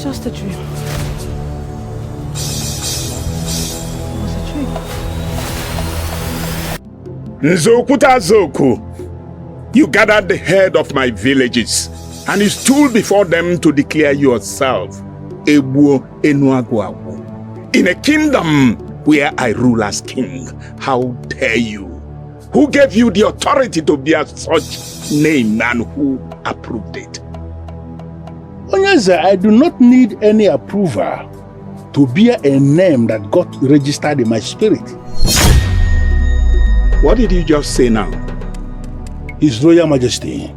Just a dream. It was a dream. Nzokuta Zoku, you gathered the head of my villages and you stood before them to declare yourself Ebuo Enuaguagu in a kingdom where I rule as king. How dare you? Who gave you the authority to bear such name and who approved it? Onuoha, I do not need any approval to bear a name that got registered in my spirit. What did you just say now? His Royal Majesty,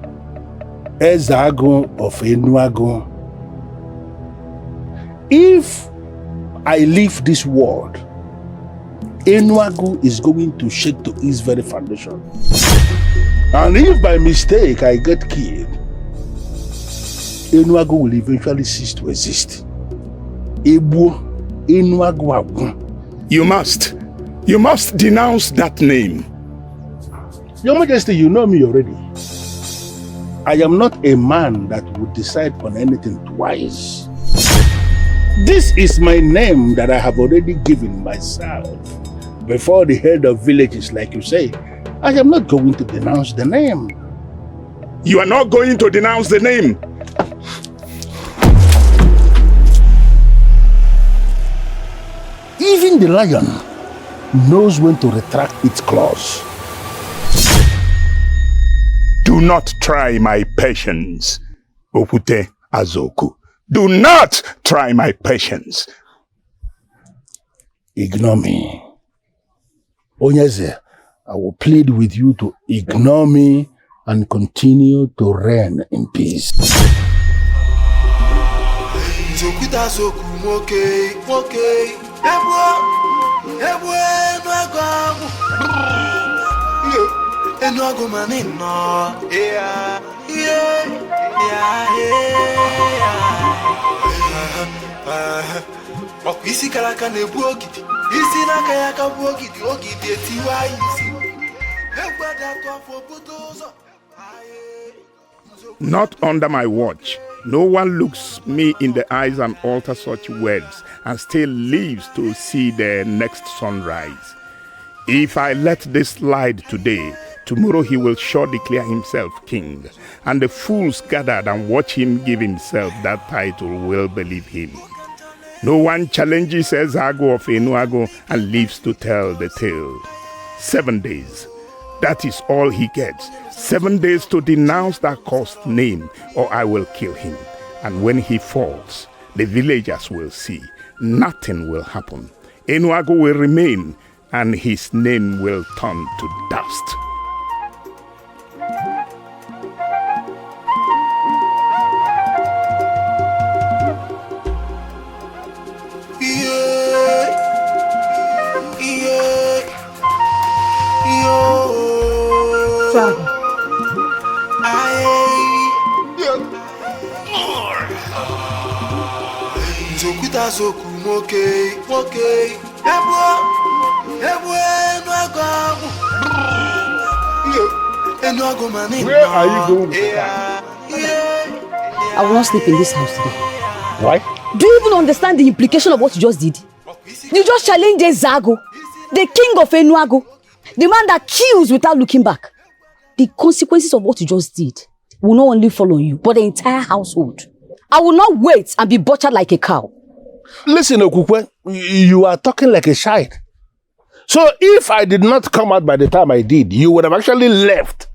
Ezeagu of Enuagu. If I leave this world, Enuagu is going to shake to its very foundation. And if by mistake I get killed, Enuagu will eventually cease to exist. Enuagu. You must denounce that name. Your Majesty, you know me already. I am not a man that would decide on anything twice. This is my name that I have already given myself before the head of villages, like you say. I am not going to denounce the name. You are not going to denounce the name? Even the lion knows when to retract its claws. Do not try my patience, Opute Azoku. Do not try my patience. Ignore me. Onuoha, I will plead with you to ignore me and continue to reign in peace. Enuagu manino, yeah. Isi kalaka nebu ogidi, isi naka yaka bu ogidi, ogidi etiwa isi. Egbada to afobutozo. Not under my watch. No one looks me in the eyes and utters such words and still lives to see the next sunrise. If I let this slide today, tomorrow he will sure declare himself king, and the fools gathered and watch him give himself that title will believe him. No one challenges Ezeagu of Enuagu and lives to tell the tale. 7 days. That is all he gets. 7 days to denounce that cursed name, or I will kill him. And when he falls, the villagers will see. Nothing will happen. Enuagu will remain, and his name will turn to dust. Where are you going? I will not sleep in this house today. Why? Do you even understand the implication of what you just did? You just challenged Ezeagu, the king of Enuagu, the man that kills without looking back. The consequences of what you just did will not only fall on you, but the entire household. I will not wait and be butchered like a cow. Listen, Okukwe, you are talking like a child. So if I did not come out by the time I did, you would have actually left,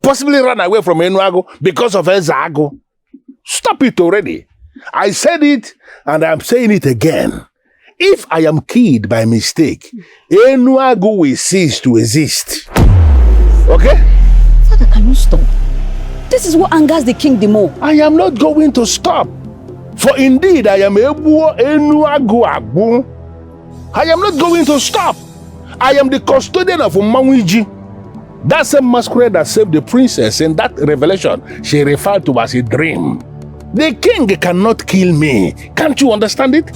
possibly run away from Enuagu because of Ezeagu. Stop it already. I said it and I'm saying it again. If I am killed by mistake, Enuagu will cease to exist. Okay? Father, can you stop? This is what angers the king the more. I am not going to stop. For indeed I am Ebuo Enuago Agbu. I am not going to stop. I am the custodian of Umawiji. That same masquerade that saved the princess in that revelation she referred to as a dream. The king cannot kill me. Can't you understand it?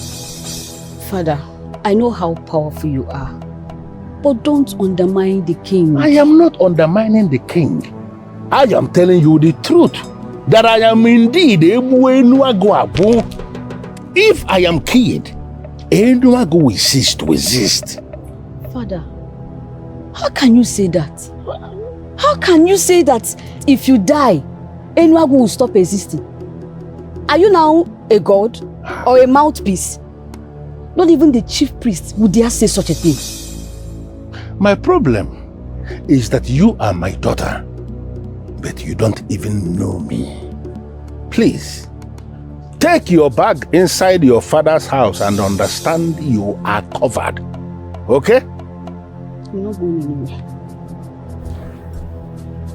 Father, I know how powerful you are, but don't undermine the king. I am not undermining the king. I am telling you the truth, that I am indeed Ebuo Enuago Agbu. If I am killed, Enuago will cease to exist. Father, how can you say that? How can you say that if you die, Enuago will stop existing? Are you now a god or a mouthpiece? Not even the chief priest would dare say such a thing. My problem is that you are my daughter, but you don't even know me. Please, take your bag inside your father's house and understand you are covered. Okay? I'm not going anywhere.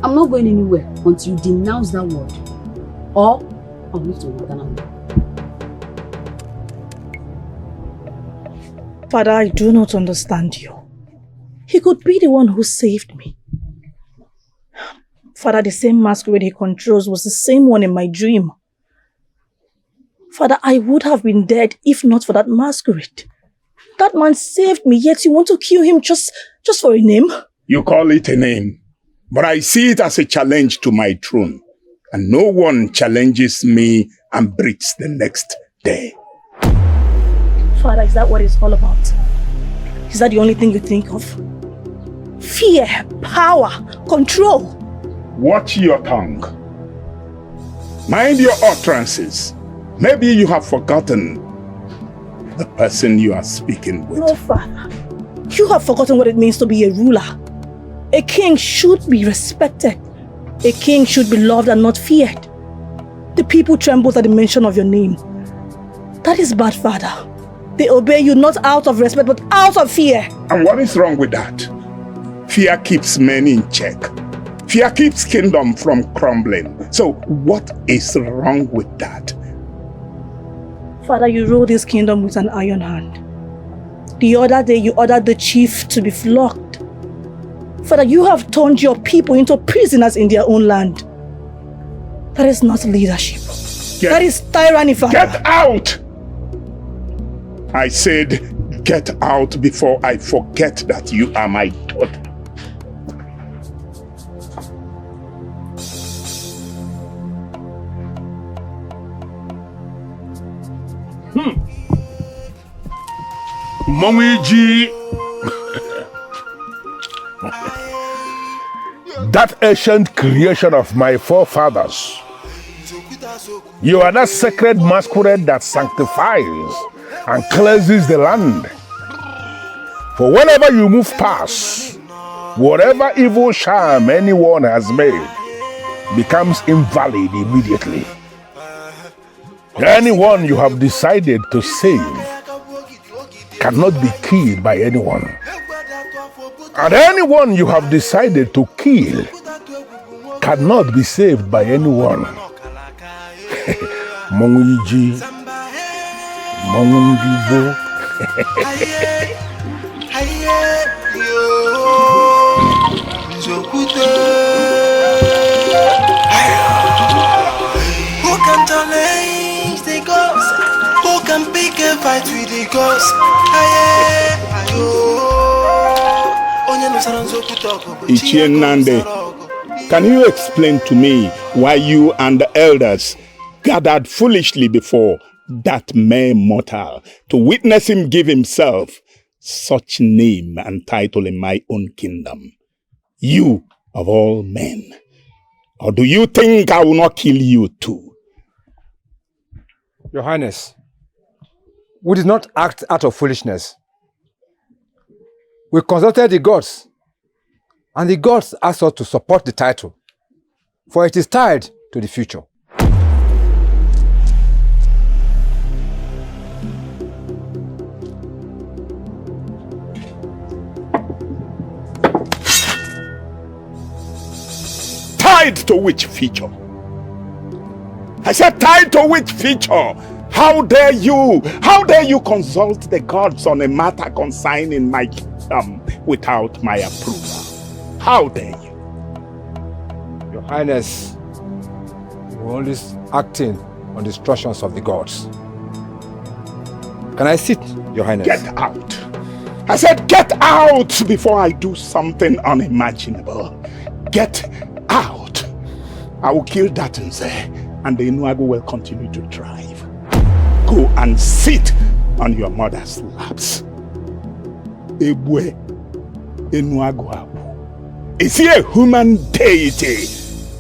I'm not going anywhere until you denounce that word. Or I'll move to another land. Father, I do not understand you. He could be the one who saved me. Father, the same masquerade he controls was the same one in my dream. Father, I would have been dead if not for that masquerade. That man saved me, yet you want to kill him just for a name? You call it a name, but I see it as a challenge to my throne. And no one challenges me and breathes the next day. Father, is that what it's all about? Is that the only thing you think of? Fear, power, control. Watch your tongue. Mind your utterances. Maybe you have forgotten the person you are speaking with. No, Father. You have forgotten what it means to be a ruler. A king should be respected. A king should be loved and not feared. The people tremble at the mention of your name. That is bad, Father. They obey you not out of respect, but out of fear. And what is wrong with that? Fear keeps men in check. Fear keeps kingdom from crumbling. So what is wrong with that? Father, you rule this kingdom with an iron hand. The other day, you ordered the chief to be flogged. Father, you have turned your people into prisoners in their own land. That is not leadership. That is tyranny, Father. Get out! I said, get out before I forget that you are my daughter. Momiji, that ancient creation of my forefathers, you are that sacred masquerade that sanctifies and cleanses the land. For whenever you move past, whatever evil charm anyone has made becomes invalid immediately. Anyone you have decided to save cannot be killed by anyone. And anyone you have decided to kill cannot be saved by anyone. Monguiji, Mongungibo. Who can challenge the gods? Who can pick a fight with the gods? Ichie Nande, can you explain to me why you and the elders gathered foolishly before that mere mortal to witness him give himself such name and title in my own kingdom? You of all men. Or do you think I will not kill you too? Your Highness, we did not act out of foolishness. We consulted the gods, and the gods asked us to support the title, for it is tied to the future. Tied to which feature? I said tied to which feature? How dare you? How dare you consult the gods on a matter concerning my kingdom without my approval? How dare you? Your Highness, we're always acting on the instructions of the gods. Can I sit, Your Highness? Get out. I said get out before I do something unimaginable. Get out. I will kill that Nze, and the Enuago will continue to thrive. Go and sit on your mother's laps. Ebwe Enuago Abu. Is he a human deity?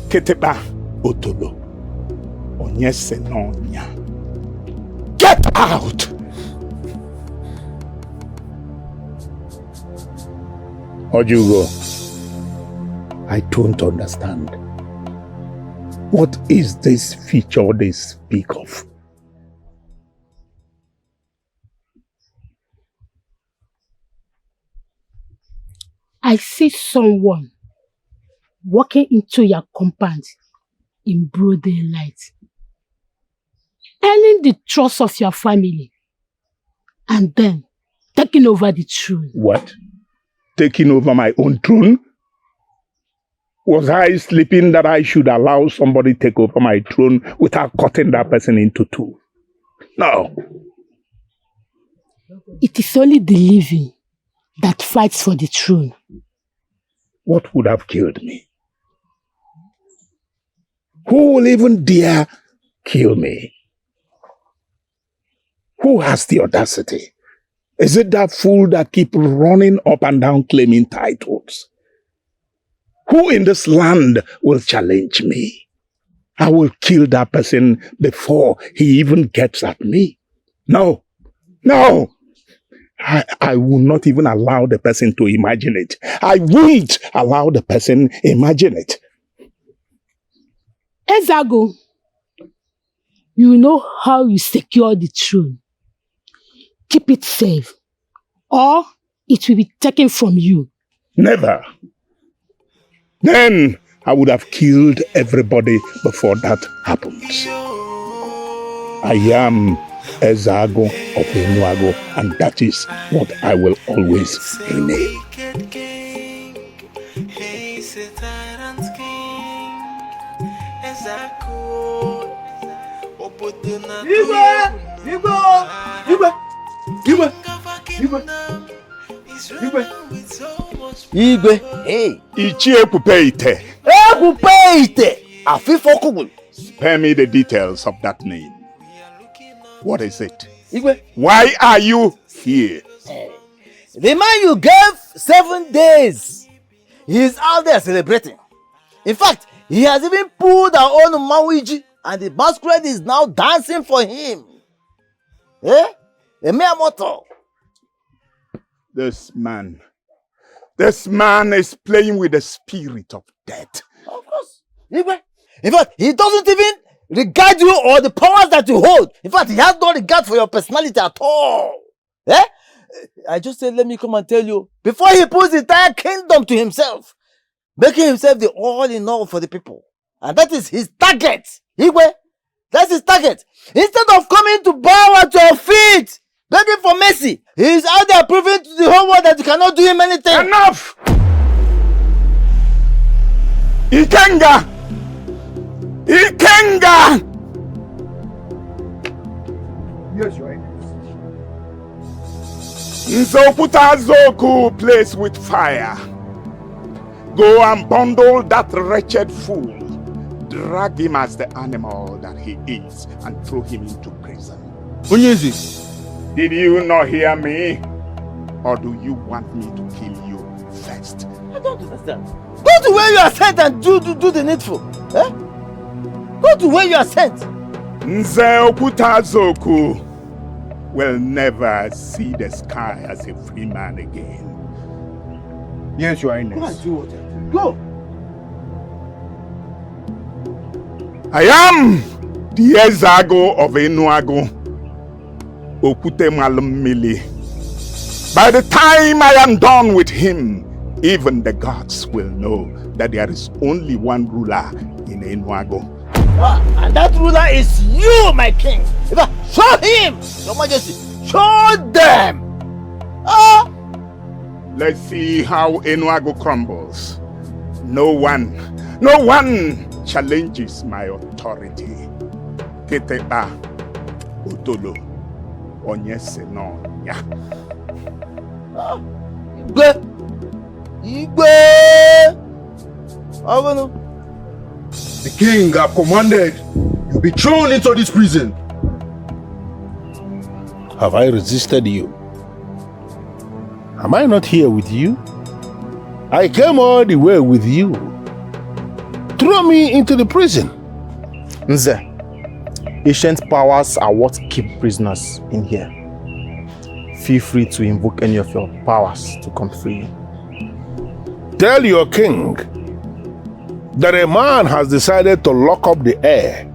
Keteba Otolo. Onyese Nonya. Get out! Ojugo, I don't understand. What is this feature they speak of? I see someone walking into your compound in broad daylight, earning the trust of your family, and then taking over the throne. What? Taking over my own throne? Was I sleeping that I should allow somebody take over my throne without cutting that person into two? No. It is only the living that fights for the throne. What would have killed me? Who will even dare kill me? Who has the audacity? Is it that fool that keep running up and down claiming titles? Who in this land will challenge me? I will kill that person before he even gets at me. No, no. I will not even allow the person to imagine it. I won't allow the person imagine it. Ezago, you know how you secure the throne. Keep it safe, or it will be taken from you. Never. Then I would have killed everybody before that happens. I am Ezago of Enuago, and that is what I will always remain. Igwe, hey. Ichie Pupeite. Pupeite! Afifokugul. Spare me the details of that name. What is it? Igwe. Why are you here? The man you gave 7 days, he is out there celebrating. In fact, he has even pulled our own Mawiji, and the masquerade is now dancing for him. Eh? A mere mortal. This man is playing with the spirit of death. Of course. Igwe. In fact, he doesn't even regard you or the powers that you hold. In fact, he has no regard for your personality at all. Eh? I just said, let me come and tell you, before he puts the entire kingdom to himself, making himself the all in all for the people. And that is his target. Igwe, that's his target. Instead of coming to bow at your feet, begging for mercy, he is out there proving to the whole world that you cannot do him anything. Enough! Ikenga! Ikenga! Yes, Your Highness. Nzoputa Zoku plays with fire. Go and bundle that wretched fool. Drag him as the animal that he is and throw him into prison. Ugezu. Did you not hear me? Or do you want me to kill you first? I don't understand. Go to where you are sent and do the needful. Eh? Go to where you are sent. Nzoputa Zoku will never see the sky as a free man again. Yes, Your Highness. Go. I am the Ezago of Enuago, Okute Malumili. By the time I am done with him, even the gods will know that there is only one ruler in Enuago. And that ruler is you, my king. In fact, show him, Your Majesty. Show them. Let's see how Enuago crumbles. No one challenges my authority. Keteba Utolo Onyese no ya. Igwe. The king have commanded you be thrown into this prison. Have I resisted you? Am I not here with you? I came all the way with you. Throw me into the prison. Nze, ancient powers are what keep prisoners in here. Feel free to invoke any of your powers to come free. Tell your king that a man has decided to lock up the air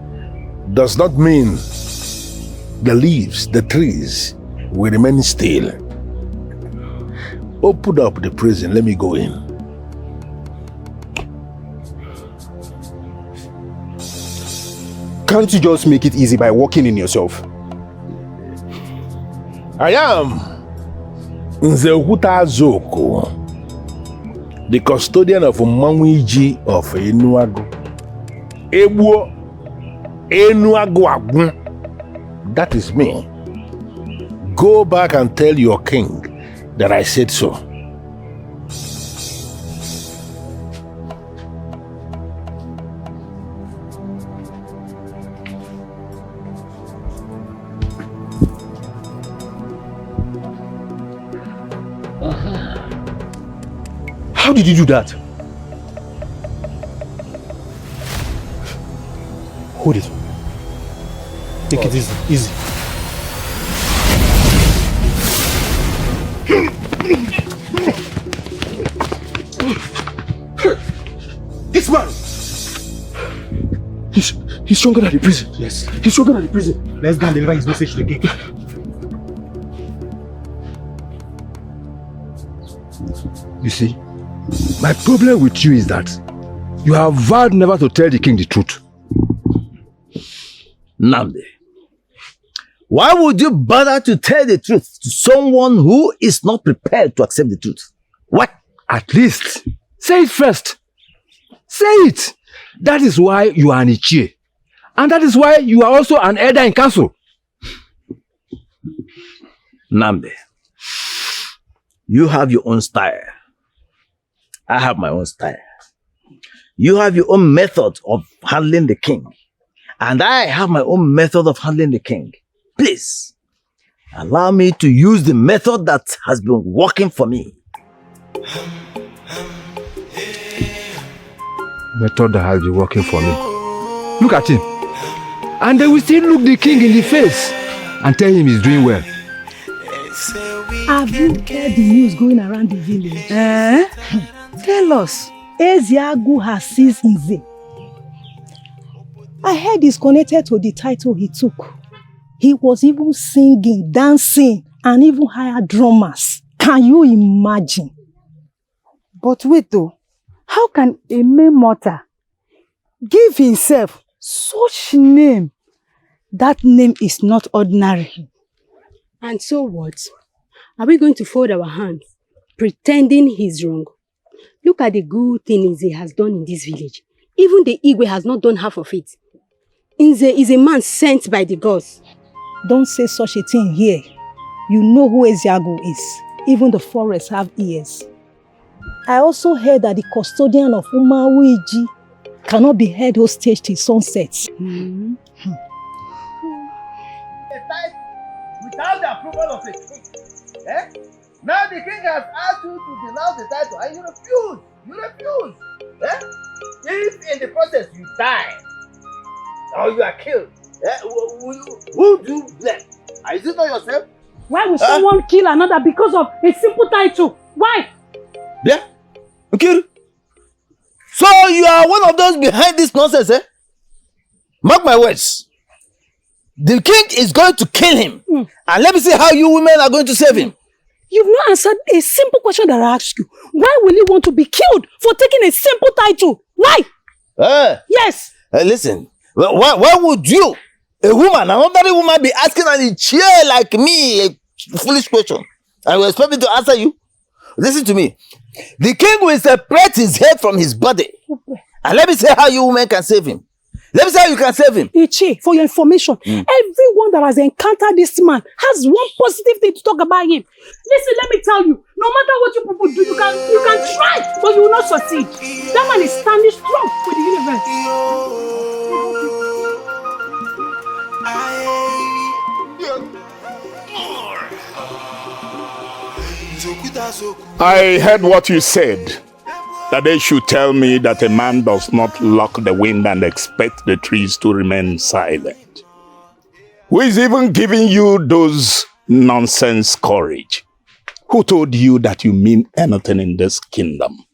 does not mean the leaves, the trees will remain still. Open up the prison, let me go in. Can't you just make it easy by walking in yourself? I am Nze Zoko, the custodian of Manwiji of Enuago. Enuago Agun. That is me. Go back and tell your king that I said so. How did you do that? Hold it. Take it easy, easy. This man! He's stronger than the prison. Yes. He's stronger than the prison. Let's go and deliver his message to the king. You see, my problem with you is that you have vowed never to tell the king the truth. Nnamdi, why would you bother to tell the truth to someone who is not prepared to accept the truth? What? At least, say it first. Say it. That is why you are an Ichie. And that is why you are also an elder in council. Nnamdi, you have your own style. I have my own style. You have your own method of handling the king. And I have my own method of handling the king. Please, allow me to use the method that has been working for me. Method that has been working for me. Look at him. And they will still look the king in the face and tell him he's doing well. Have you heard the news going around the village? Tell us. Eziagu has seized Nze. I heard he's connected to the title he took. He was even singing, dancing, and even hired drummers. Can you imagine? But wait though, how can a mere mortal give himself such name? That name is not ordinary. And so what? Are we going to fold our hands, pretending he's wrong? Look at the good things he has done in this village. Even the Igwe has not done half of it. Nze is a man sent by the gods. Don't say such a thing here. You know who Eziagu is. Even the forests have ears. I also heard that the custodian of Umawiji cannot be held hostage till sunset. Without the approval of the king. Now the king has asked you to denounce the title and you refuse. If in the process you die or you are killed, who do you blame? Is it not yourself? Why would someone kill another because of a simple title? Why? Yeah. Okay. So you are one of those behind this nonsense, eh? Mark my words. The king is going to kill him. And let me see how you women are going to save him. You've not answered a simple question that I asked you. Why will you want to be killed for taking a simple title? Why? Yes. Listen, why would you A woman, an ordinary woman be asking on a chair like me a foolish question. I will expect me to answer you. Listen to me. The king will separate his head from his body. And let me say how you women can save him. Let me say how you can save him. Ichi, for your information, everyone that has encountered this man has one positive thing to talk about him. Listen, let me tell you, no matter what you people do, you can try, but you will not succeed. That man is standing strong with the universe. I heard what you said. That they should tell me that a man does not lock the wind and expect the trees to remain silent. Who is even giving you those nonsense courage? Who told you that you mean anything in this kingdom?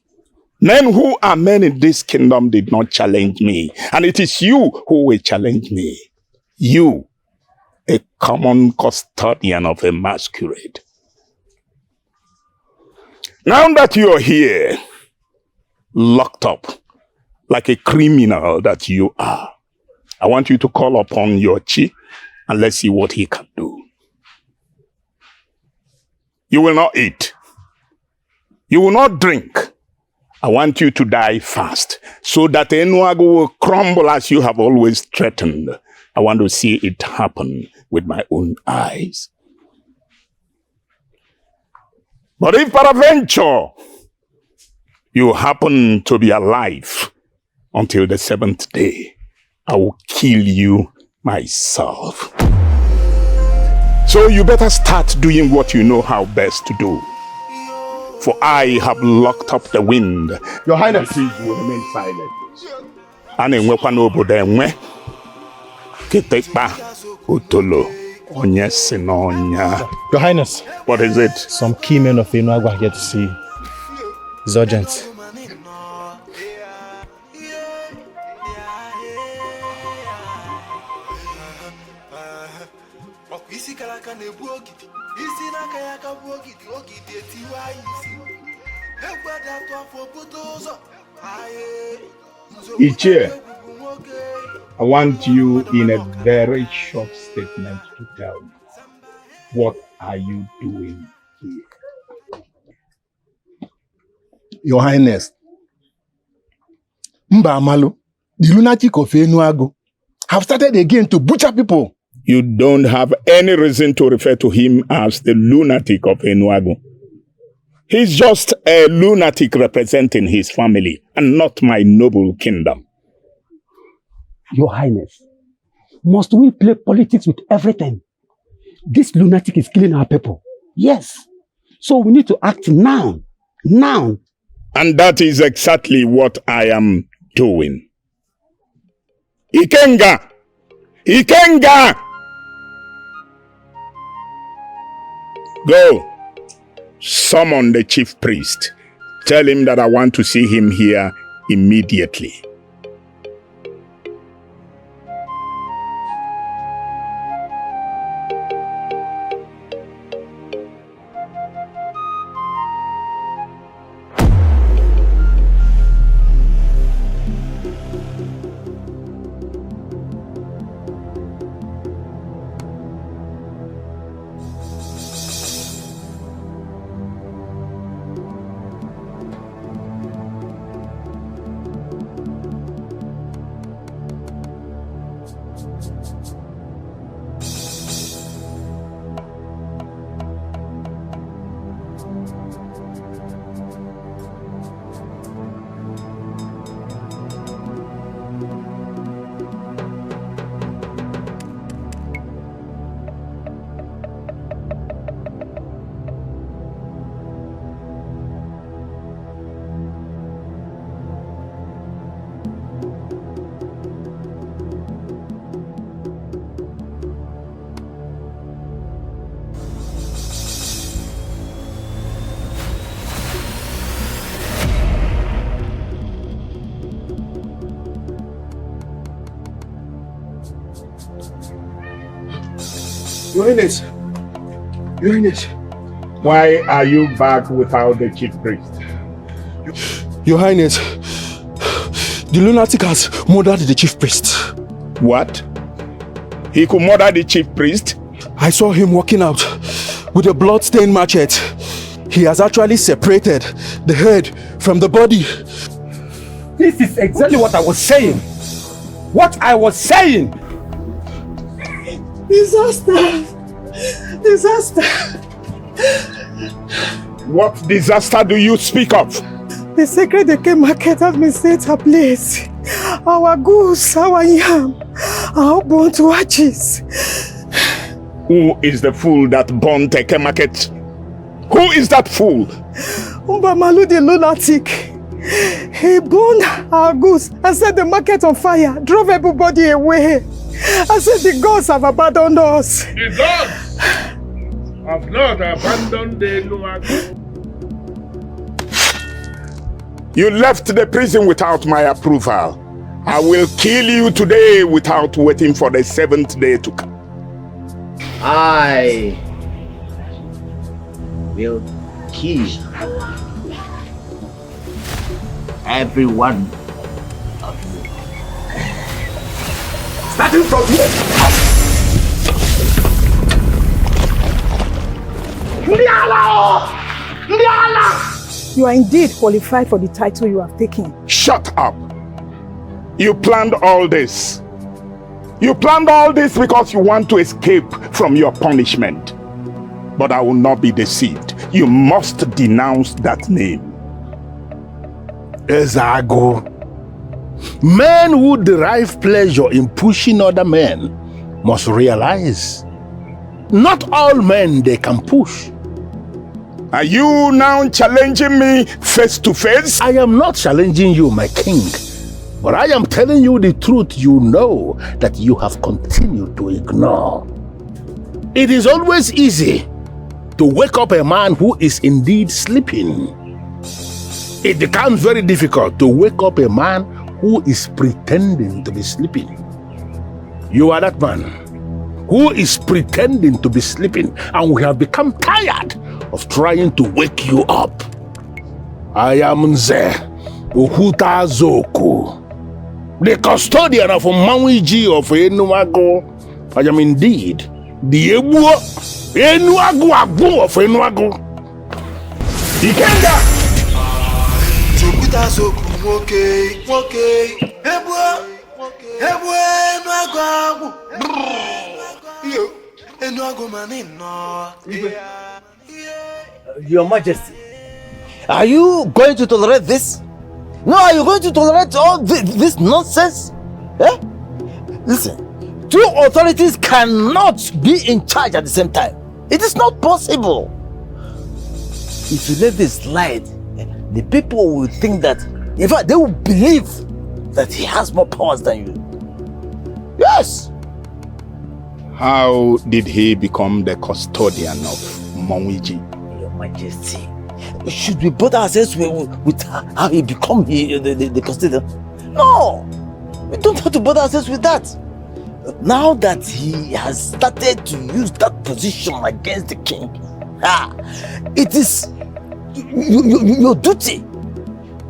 Men who are men in this kingdom did not challenge me, and it is you who will challenge me. You, a common custodian of a masquerade. Now that you are here, locked up like a criminal that you are, I want you to call upon your chief and let's see what he can do. You will not eat. You will not drink. I want you to die fast so that Onuoha will crumble as you have always threatened. I want to see it happen with my own eyes. But if peradventure you happen to be alive until the 7th day, I will kill you myself. So you better start doing what you know how best to do. For I have locked up the wind. Your Highness. The trees will remain silent. Anenwekwa n'obodo enwe. Ketekpa utolo onye si n'ọnya. Your Highness. What is it? Some key men of Onuoha are here to see you. It's urgent. Ichie, I want you in a very short statement to tell me, what are you doing here? Your Highness, Mba Amalu, the lunatic of Onuoha, have started again to butcher people. You don't have any reason to refer to him as the lunatic of Onuoha. He's just a lunatic representing his family and not my noble kingdom. Your Highness, must we play politics with everything? This lunatic is killing our people. Yes. So we need to act now. Now. And that is exactly what I am doing. Ikenga! Ikenga! Go. Summon the chief priest. Tell him that I want to see him here immediately. Your Highness. Your Highness. Why are you back without the chief priest? Your Highness. The lunatic has murdered the chief priest. What? He could murder the chief priest? I saw him walking out with a blood-stained machete. He has actually separated the head from the body. This is exactly what I was saying. What I was saying. Disaster! Disaster! What disaster do you speak of? The sacred Eke market has been set ablaze. Our goose, our yam, our burnt to ashes. Who is the fool that burnt Eke market? Who is that fool? Mbamalu the lunatic. He burned our goose and set the market on fire, drove everybody away. I said the gods have abandoned us. The gods have not abandoned the Enuago. You left the prison without my approval. I will kill you today without waiting for the 7th day to come. I will kill everyone of you. Starting from here. You are indeed qualified for the title you have taken. Shut up! You planned all this. You planned all this because you want to escape from your punishment. But I will not be deceived. You must denounce that name. Ezago. Men who derive pleasure in pushing other men must realize not all men they can push. Are you now challenging me face to face? I am not challenging you, my king. But I am telling you the truth you know that you have continued to ignore. It is always easy to wake up a man who is indeed sleeping. It becomes very difficult to wake up a man who is pretending to be sleeping. You are that man who is pretending to be sleeping, and we have become tired of trying to wake you up. I am Nze Uhuta Zoku, the custodian of Mawiji of Enuago. I am indeed the Enuago Agu of Enuago. Ikenga! Chokuta Zoku, okay. Enuago Agu. Enuago Manino. Your Majesty, are you going to tolerate this? No, are you going to tolerate all this nonsense? Eh? Listen, two authorities cannot be in charge at the same time. It is not possible. If you let this slide, the people will think that, in fact, they will believe that he has more powers than you. Yes. How did he become the custodian of Mawiji? Your Majesty, should we bother ourselves with how he become the custodian? No, we don't have to bother ourselves with that. Now that he has started to use that position against the king, it is your duty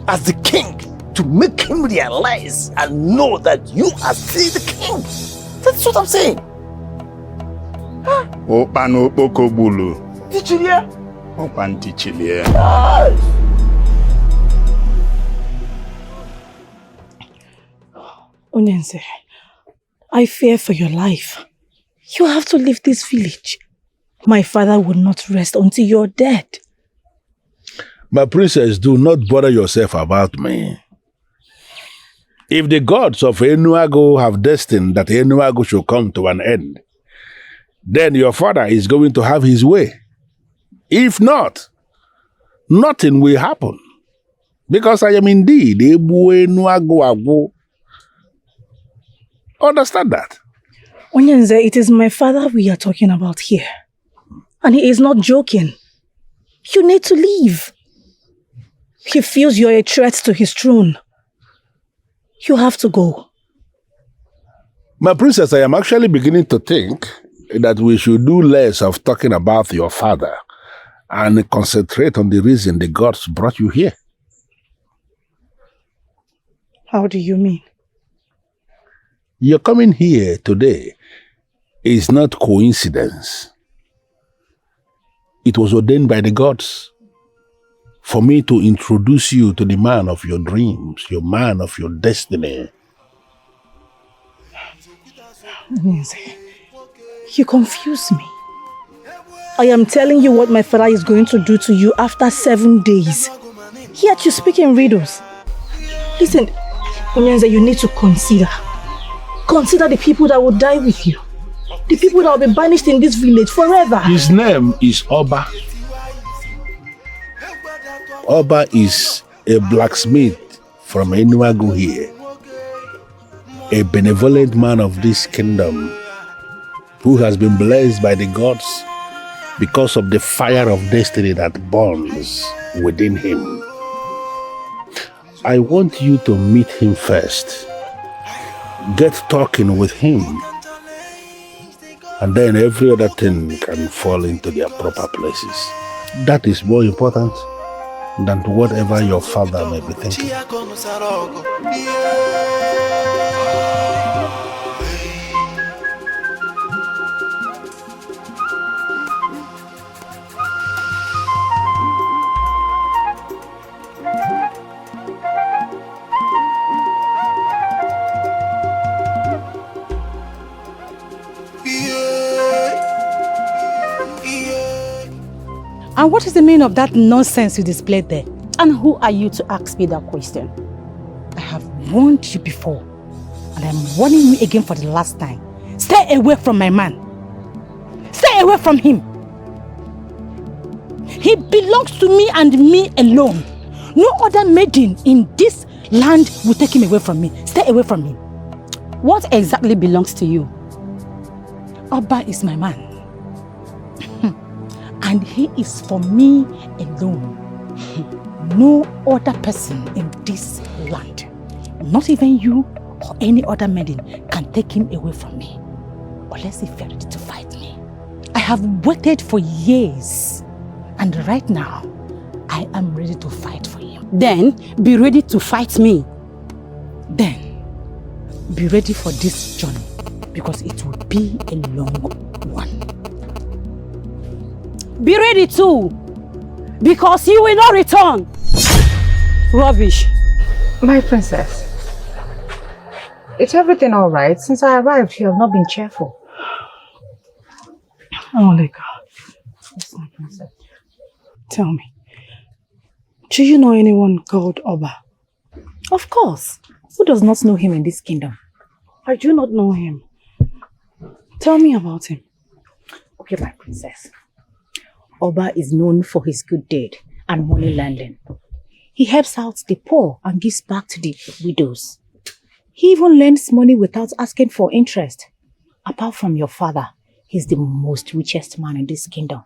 as the king to make him realize and know that you are still the king. That's what I'm saying. Opano Okobulu. Did you hear? Opantichilia. Onyenze, I fear for your life. You have to leave this village. My father will not rest until you're dead. My princess, do not bother yourself about me. If the gods of Enuago have destined that Enuago should come to an end, then your father is going to have his way. If not, nothing will happen. Because I am indeed Ebu Enuago Agu. Understand that? Onyenze, it is my father we are talking about here. And he is not joking. You need to leave. He feels you're a threat to his throne. You have to go. My princess, I am actually beginning to think that we should do less of talking about your father and concentrate on the reason the gods brought you here. How do you mean? You're coming here today is not coincidence. It was ordained by the gods for me to introduce you to the man of your dreams, your man of your destiny. You confuse me. I am telling you what my father is going to do to you after 7 days. Yet you speak in riddles. Listen, Onyenze, you need to consider. Consider the people that will die with you. The people that will be banished in this village forever. His name is Oba. Oba is a blacksmith from Enuagu here. A benevolent man of this kingdom who has been blessed by the gods because of the fire of destiny that burns within him. I want you to meet him first. Get talking with him. And then every other thing can fall into their proper places. That is more important than whatever your father may be thinking. And what is the meaning of that nonsense you displayed there? And who are you to ask me that question? I have warned you before, and I'm warning you again for the last time. Stay away from my man. Stay away from him. He belongs to me and me alone. No other maiden in this land will take him away from me. Stay away from him. What exactly belongs to you? Oba is my man. And he is for me alone. No other person in this land, not even you or any other maiden, can take him away from me. Unless if you're ready to fight me. I have waited for years. And right now, I am ready to fight for him. Then, be ready to fight me. Then, be ready for this journey, because it will be a long one. Be ready too, because you will not return. Rubbish. My princess, is everything all right? Since I arrived, you have not been cheerful. Oh my God. Yes, my princess. Tell me, do you know anyone called Oba? Of course. Who does not know him in this kingdom? I do not know him. Tell me about him. Okay, my princess. Oba is known for his good deed and money lending. He helps out the poor and gives back to the widows. He even lends money without asking for interest. Apart from your father, he's the most richest man in this kingdom.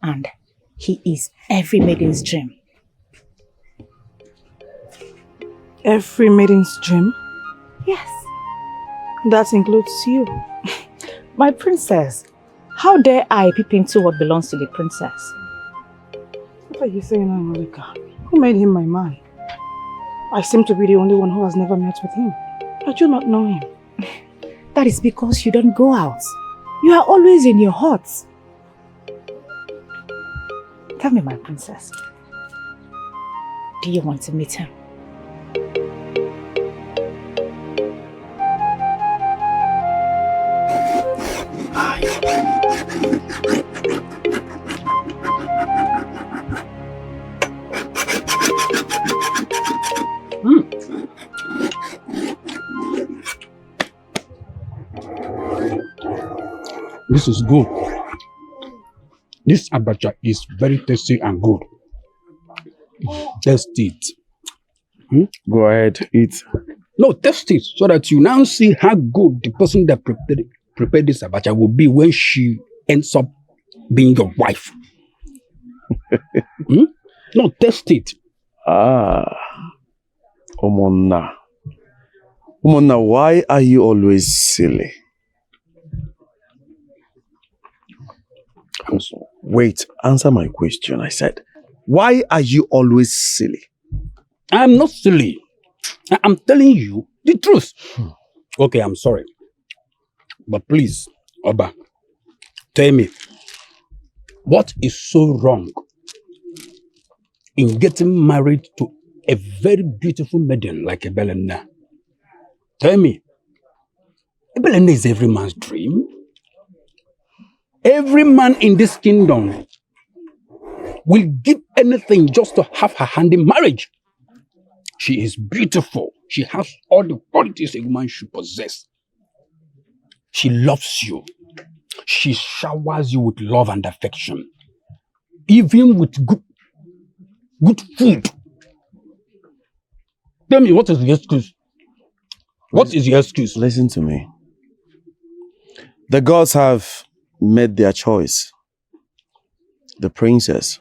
And he is every maiden's dream. Every maiden's dream? Yes. That includes you. My princess, how dare I peep into what belongs to the princess? What are you saying, Anolika? Who made him my man? I seem to be the only one who has never met with him. I do not know him. That is because you don't go out. You are always in your hearts. Tell me, my princess, do you want to meet him? This is good. This abacha is very tasty and good. Taste it. Go ahead, eat. No, taste it so that you now see how good the person that prepared this abacha will be when she ends up being your wife. No, taste it. Omonna. Omonna, why are you always silly? Wait, answer my question. I said, why are you always silly? I'm not silly. I'm telling you the truth. Okay, I'm sorry. But please, Oba, tell me, what is so wrong in getting married to a very beautiful maiden like Ebelena? Tell me, Ebelena is every man's dream. Every man in this kingdom will give anything just to have her hand in marriage. She is beautiful. She has all the qualities a woman should possess. She loves you. She showers you with love and affection. Even with good food. Tell me, what is the excuse? What is your excuse? Listen to me. The gods have made their choice. The princess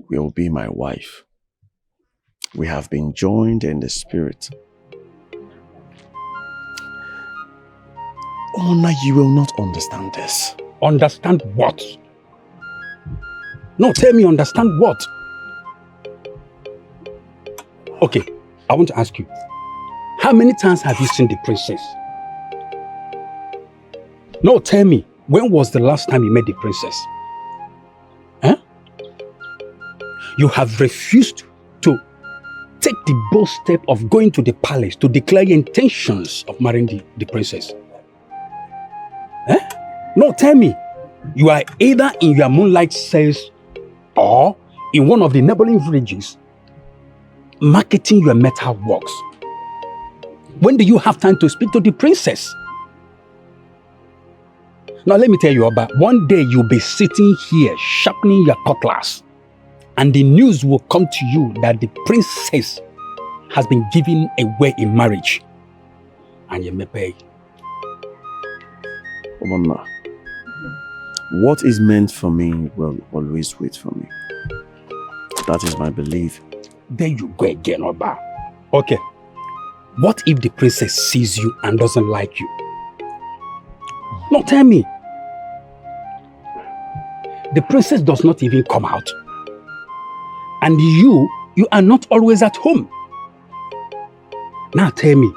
will be my wife. We have been joined in the spirit. Ona, you will not understand this. Understand what? No, tell me, understand what? Okay, I want to ask you, how many times have you seen the princess? No, tell me, when was the last time you met the princess? Huh? You have refused to take the bold step of going to the palace to declare your intentions of marrying the princess. Huh? No, tell me, you are either in your moonlight sales or in one of the neighboring villages marketing your metal works. When do you have time to speak to the princess? Now let me tell you about one day you'll be sitting here sharpening your cutlass and the news will come to you that the princess has been given away in marriage and you may pay. Mama, what is meant for me will always wait for me. That is my belief. There you go again, Oba. Okay. What if the princess sees you and doesn't like you? No, tell me. The princess does not even come out. And you are not always at home. Now tell me,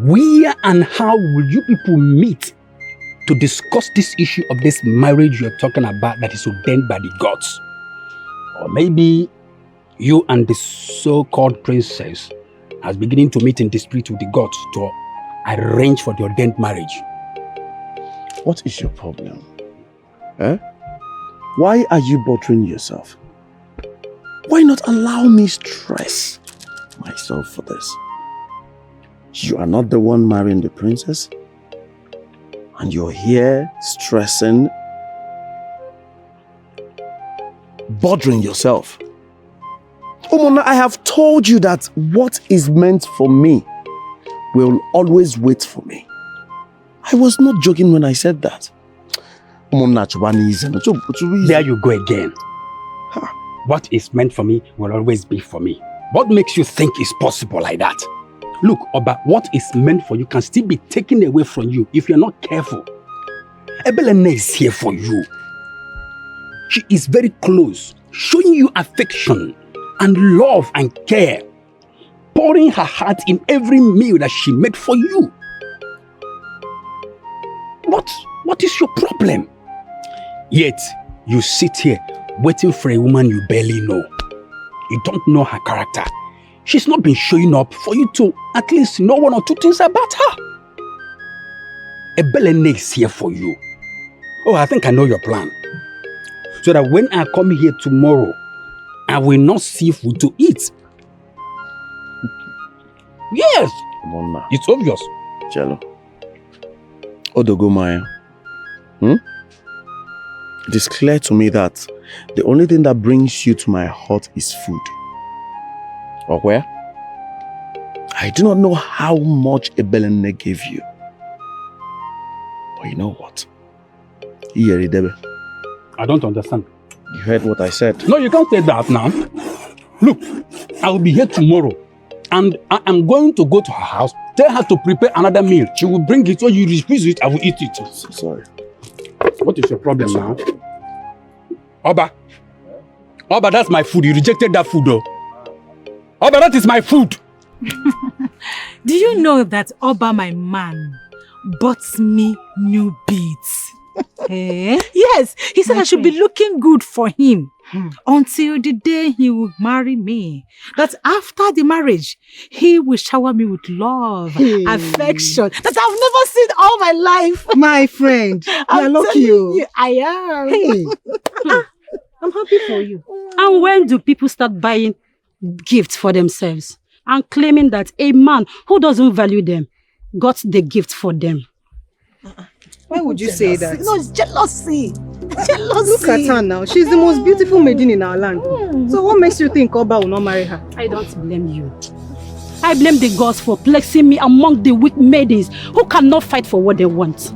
where and how will you people meet to discuss this issue of this marriage you're talking about that is ordained by the gods? Or maybe you and the so-called princess are beginning to meet in dispute with the gods to arrange for the ordained marriage. What is your problem? Eh? Why are you bothering yourself? Why not allow me stress myself for this? You are not the one marrying the princess, and you're here stressing, bothering yourself. Omona, I have told you that what is meant for me will always wait for me. I was not joking when I said that. There you go again. What is meant for me will always be for me. What makes you think it's possible like that? Look, Oba, what is meant for you can still be taken away from you if you're not careful. Ebelene is here for you. She is very close, showing you affection and love and care, pouring her heart in every meal that she made for you. What is your problem? Yet, you sit here waiting for a woman you barely know. You don't know her character. She's not been showing up for you to at least know one or two things about her. Ebelene is here for you. Oh, I think I know your plan. So that when I come here tomorrow, I will not see food to eat. Yes. Come on now. It's obvious. Jello. Odogomaya. It is clear to me that the only thing that brings you to my heart is food. Or where? I do not know how much Ebelene gave you. But you know what? I don't understand. You heard what I said. No, you can't say that now. Look, I will be here tomorrow and I am going to go to her house, tell her to prepare another meal. She will bring it, so you refuse it, I will eat it. So sorry. What is your problem now? Oba, that's my food. You rejected that food though. Oba, that is my food. Do you know that Oba, my man, bought me new beads. Yes, he said I should be looking good for him until the day he will marry me. That after the marriage, he will shower me with love, affection that I've never seen all my life. My friend, you're lucky. You, I am. Hey. I'm happy for you. And when do people start buying gifts for themselves and claiming that a man who doesn't value them got the gift for them? Why would you say that? No, it's jealousy. Jealousy. Look at her now. She's the most beautiful maiden in our land. So what makes you think Oba will not marry her? I don't blame you. I blame the gods for placing me among the weak maidens who cannot fight for what they want.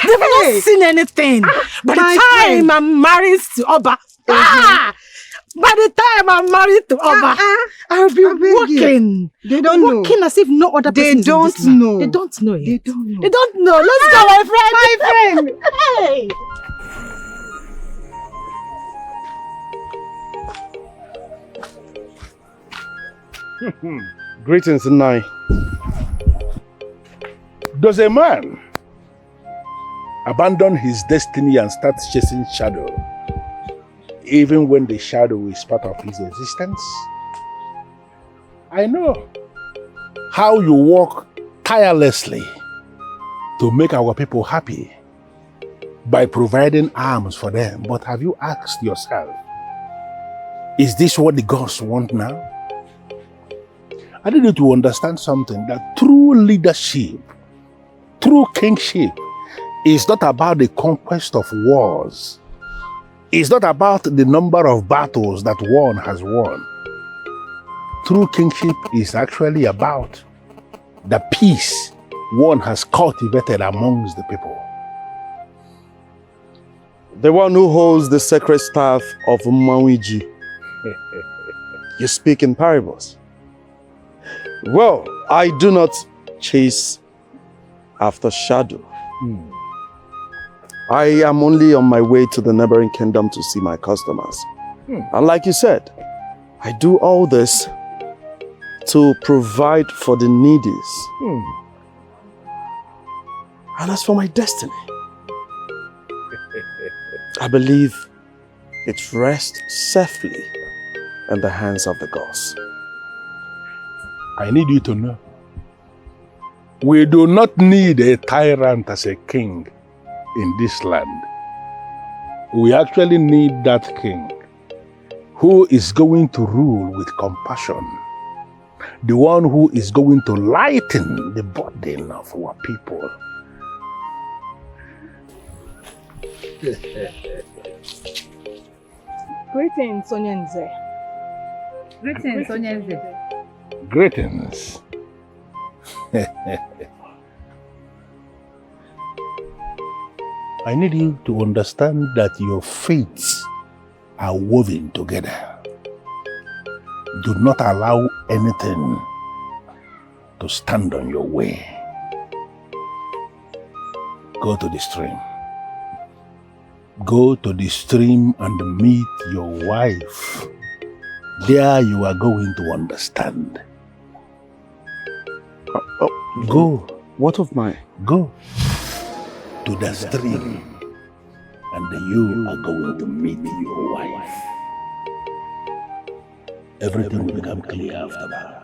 They've not seen anything. By the time I'm married to Oba, by the time I'm married to Oba, I'll be working. They don't know. Working as if no other person They don't know. They don't know it. They don't know. They don't know. Let's go, my friend. My friend. Hey. Greetings, Nai. Does a man abandon his destiny and start chasing shadow, even when the shadow is part of his existence? I know how you work tirelessly to make our people happy by providing arms for them, but have you asked yourself, is this what the gods want now? I need you to understand something, that true leadership, true kingship, is not about the conquest of wars. It's not about the number of battles that one has won. True kingship is actually about the peace one has cultivated amongst the people. The one who holds the sacred staff of Mawiji. You speak in parables. Well, I do not chase after shadow. I am only on my way to the neighboring kingdom to see my customers. And like you said, I do all this to provide for the needies. And as for my destiny, I believe it rests safely in the hands of the gods. I need you to know, we do not need a tyrant as a king in this land. We actually need that king who is going to rule with compassion, the one who is going to lighten the burden of our people. Greetings, Onyenze. Greetings, Onyenze. Greetings. I need you to understand that your fates are woven together. Do not allow anything to stand on your way. Go to the stream. Go to the stream and meet your wife. There you are going to understand. Go. What of mine? Go to the stream and you are going to meet your wife. Everything will become clear after that.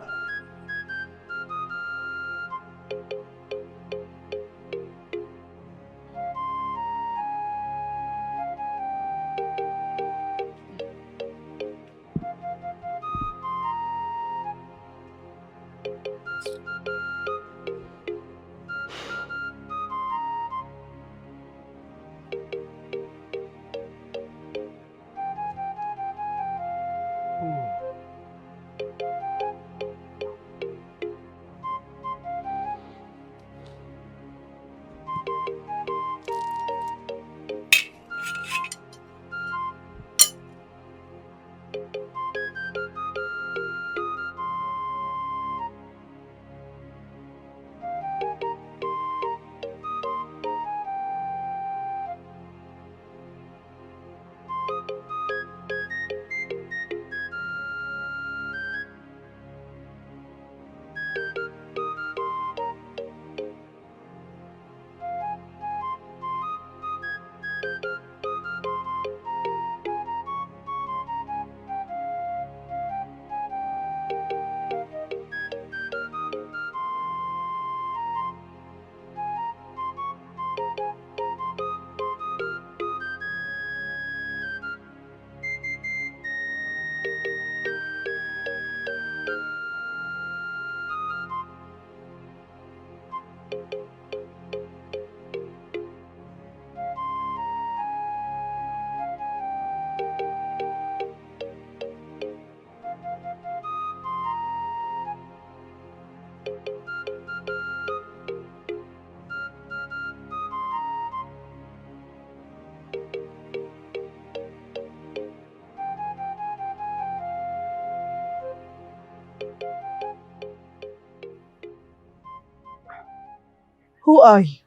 Who are you?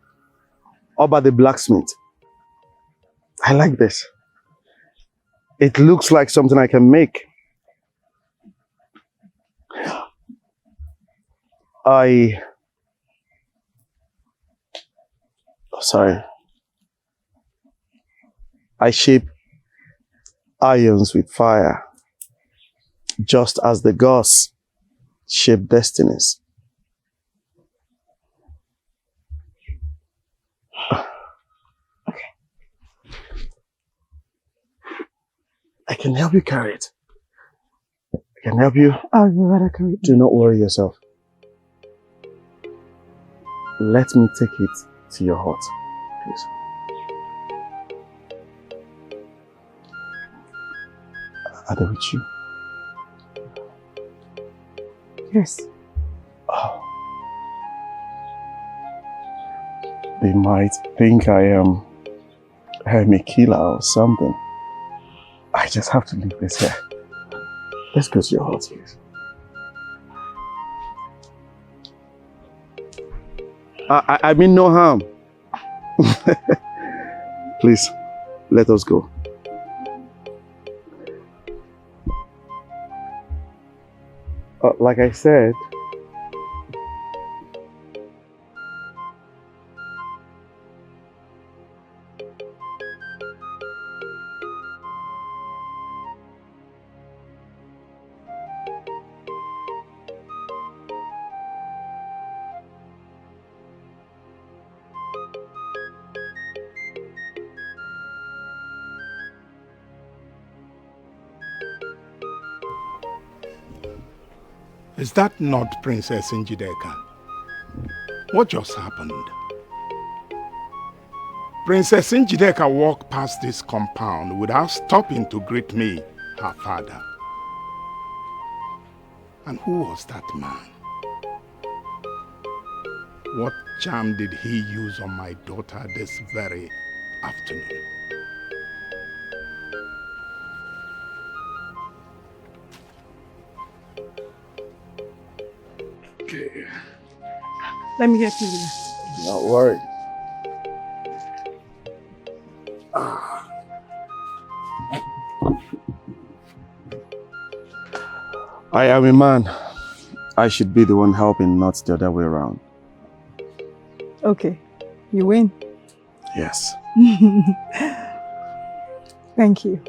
Oba the blacksmith. I like this. It looks like something I can make. Sorry. I shape irons with fire, just as the gods shape destinies. I can help you carry it. I can help you. I'd rather carry it. Do not worry yourself. Let me take it to your hut, please. Are they with you? Yes. Oh. They might think I am a killer or something. I just have to leave this here. Let's go to your hut, please. I mean no harm. Please, let us go. Like I said, Is that not Princess Njideka? What just happened? Princess Njideka walked past this compound without stopping to greet me, her father. And who was that man? What charm did he use on my daughter this very afternoon? Okay. Let me help you. Not worry. I am a man. I should be the one helping, not the other way around. Okay. You win. Yes. Thank you.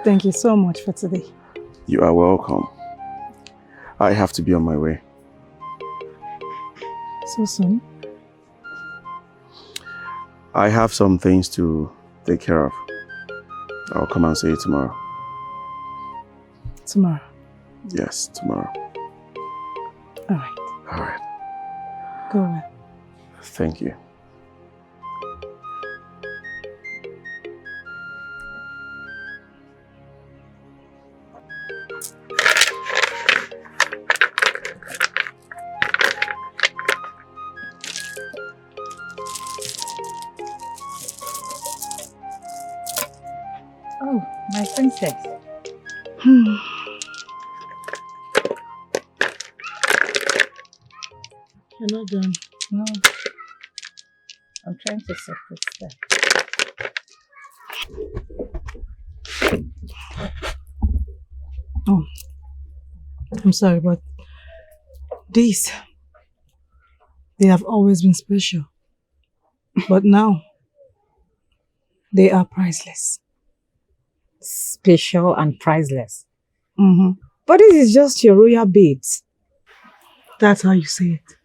Thank you so much for today. You are welcome. I have to be on my way. So soon? I have some things to take care of. I'll come and see you tomorrow. Tomorrow? Yes, tomorrow. All right. All right. Go well. Thank you. Oh, my princess. You're not done. No. I'm trying to separate that. Oh, I'm sorry, but these, they have always been special. But now, they are priceless. Special and priceless. Mm-hmm. But this is just your royal beads. That's how you say it.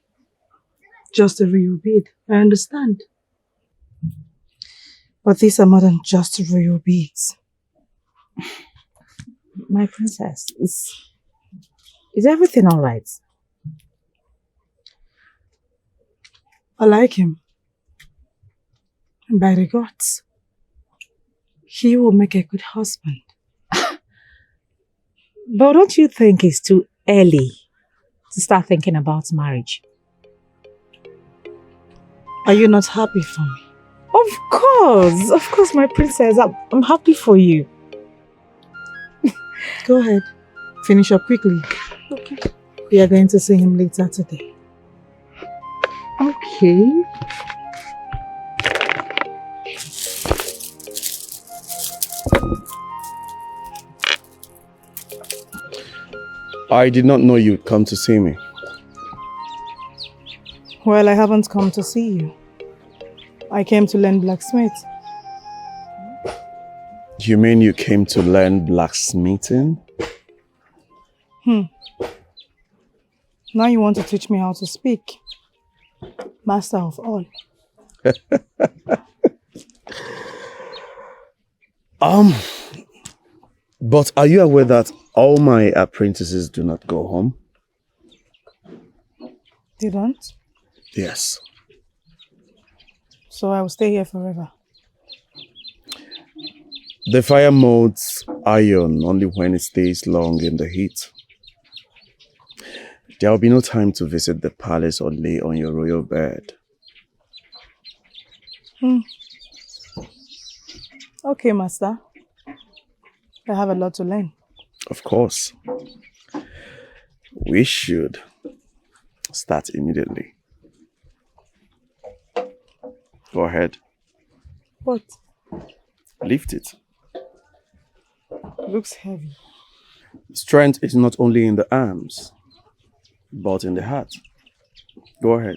Just a real bead. I understand. But these are more than just royal beads. My princess, is everything all right? I like him. And by the gods, he will make a good husband. But don't you think it's too early to start thinking about marriage? Are you not happy for me? Of course, my princess. I'm happy for you. Go ahead. Finish up quickly. Okay. We are going to see him later today. Okay. Okay. I did not know you'd come to see me. Well, I haven't come to see you. I came to learn blacksmith. You mean you came to learn blacksmithing? Now you want to teach me how to speak. Master of all. But are you aware that all my apprentices do not go home? You don't? Yes. So I will stay here forever. The fire molds iron only when it stays long in the heat. There will be no time to visit the palace or lay on your royal bed. Okay, Master. I have a lot to learn. Of course. We should start immediately. Go ahead. What? Lift it. Looks heavy. Strength is not only in the arms, but in the heart. Go ahead.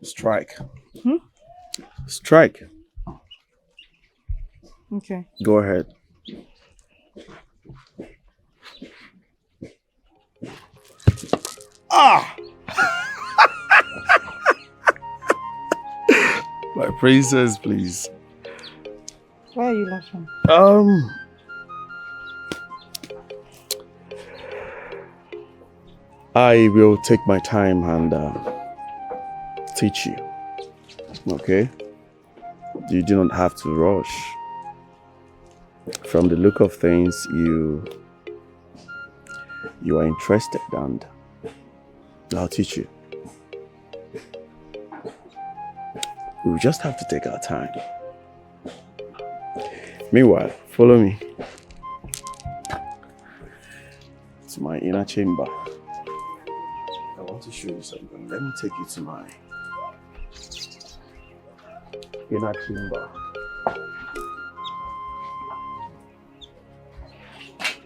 Strike. Strike. Okay. Go ahead. Ah! My princess, please. Why are you laughing? I will take my time and teach you. Okay? You do not have to rush. From the look of things, you are interested, and I'll teach you. We'll just have to take our time. Meanwhile, follow me to my inner chamber. I want to show you something. Let me take you to my inner chamber.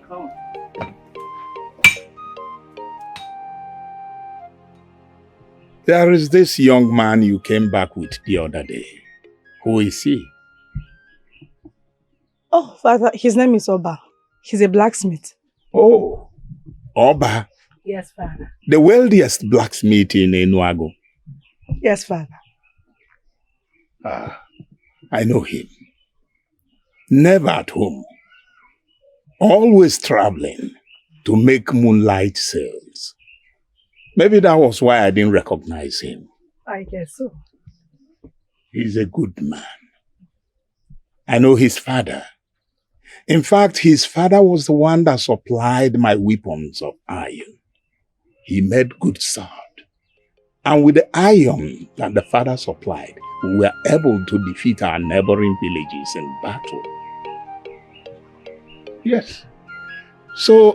Come. There is this young man you came back with the other day. Who is he? Oh, Father, his name is Oba. He's a blacksmith. Oh, Oba. Yes, Father. The wealthiest blacksmith in Onuoha. Yes, Father. Ah, I know him. Never at home. Always traveling to make moonlight sales. Maybe that was why I didn't recognize him. I guess so. He's a good man. I know his father. In fact, his father was the one that supplied my weapons of iron. He made good sword. And with the iron that the father supplied, we were able to defeat our neighboring villages in battle. Yes. So,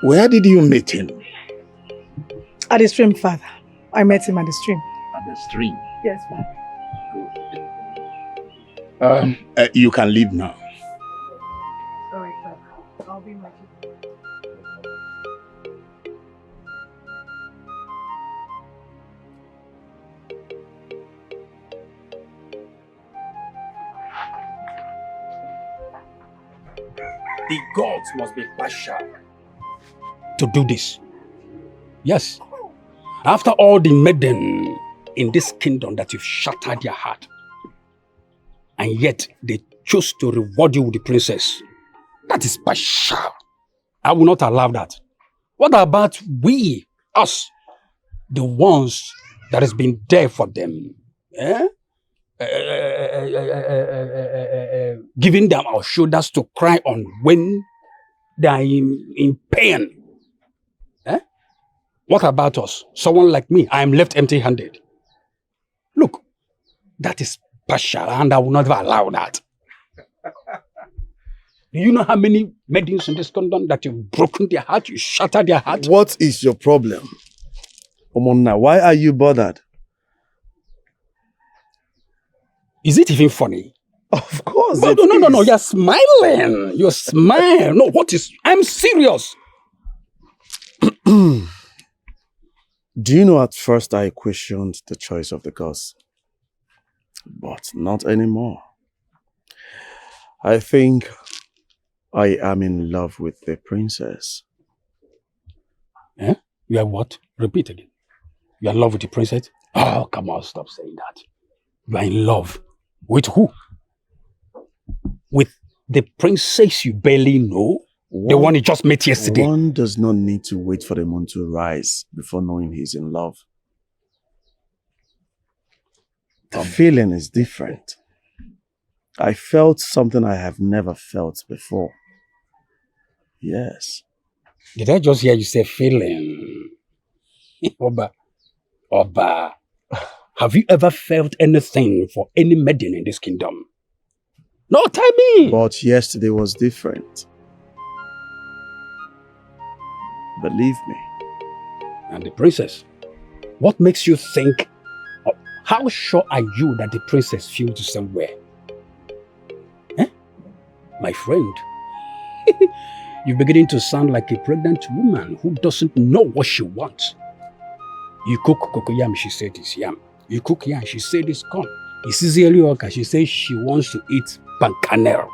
where did you meet him? At the stream, Father. I met him at the stream. At the stream? Yes, Father. You can leave now. Sorry, Father. I'll be with you. The gods must be partial to do this. Yes. After all the maiden in this kingdom that you've shattered their heart, and yet they chose to reward you with the princess. That is partial. I will not allow that. What about we, us, the ones that has been there for them? Giving them our shoulders to cry on when they are in pain. What about us? Someone like me, I am left empty-handed. Look, that is partial and I will not allow that. Do you know how many maidens in this kingdom that you've broken their heart, you shattered their heart? What is your problem? Omonna, why are you bothered? Is it even funny? Of course. No. You're smiling. You're smiling. No, I'm serious. Do you know at first I questioned the choice of the gods? But not anymore. I think I am in love with the princess. Eh? You are what? Repeat again. You are in love with the princess? Oh, come on, stop saying that. You are in love. With who? With the princess you barely know? The one you just met yesterday? One does not need to wait for the moon to rise before knowing he's in love. The feeling is different. I felt something I have never felt before. Yes. Did I just hear you say feeling? Oba, have you ever felt anything for any maiden in this kingdom? No, tell me! But yesterday was different. Believe me. And the princess? What makes you think? How sure are you that the princess feels the same way? Eh? My friend, you're beginning to sound like a pregnant woman who doesn't know what she wants. You cook cocoyam, she said it's yam. You cook yam, she said it's corn. Isizeli Oka, she says she wants to eat pankanel.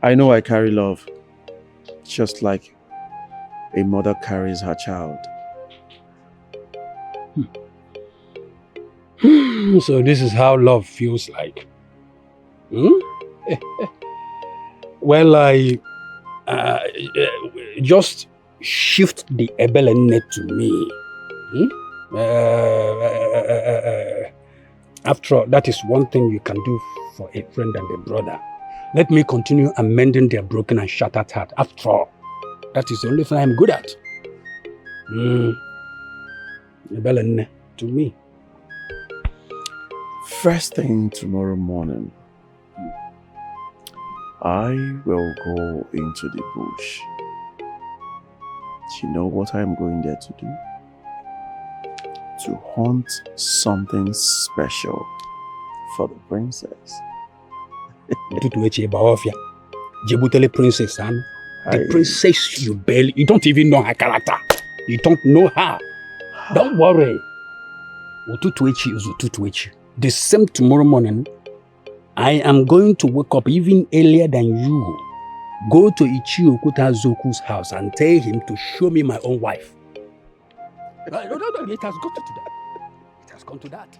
I know I carry love, just like a mother carries her child. So this is how love feels like. Well, I just shift the ebelene to me. After all, that is one thing you can do for a friend and a brother. Let me continue amending their broken and shattered heart. After all, that is the only thing I'm good at. Ebelene to me. First thing tomorrow morning, I will go into the bush. Do you know what I am going there to do? To hunt something special for the princess. The princess you barely, you don't even know her character. You don't know her. Don't worry. The same tomorrow morning, I am going to wake up even earlier than you. Go to Ichi Okuta Zoku's house and tell him to show me my own wife. No, it has got to that. It has gone to that.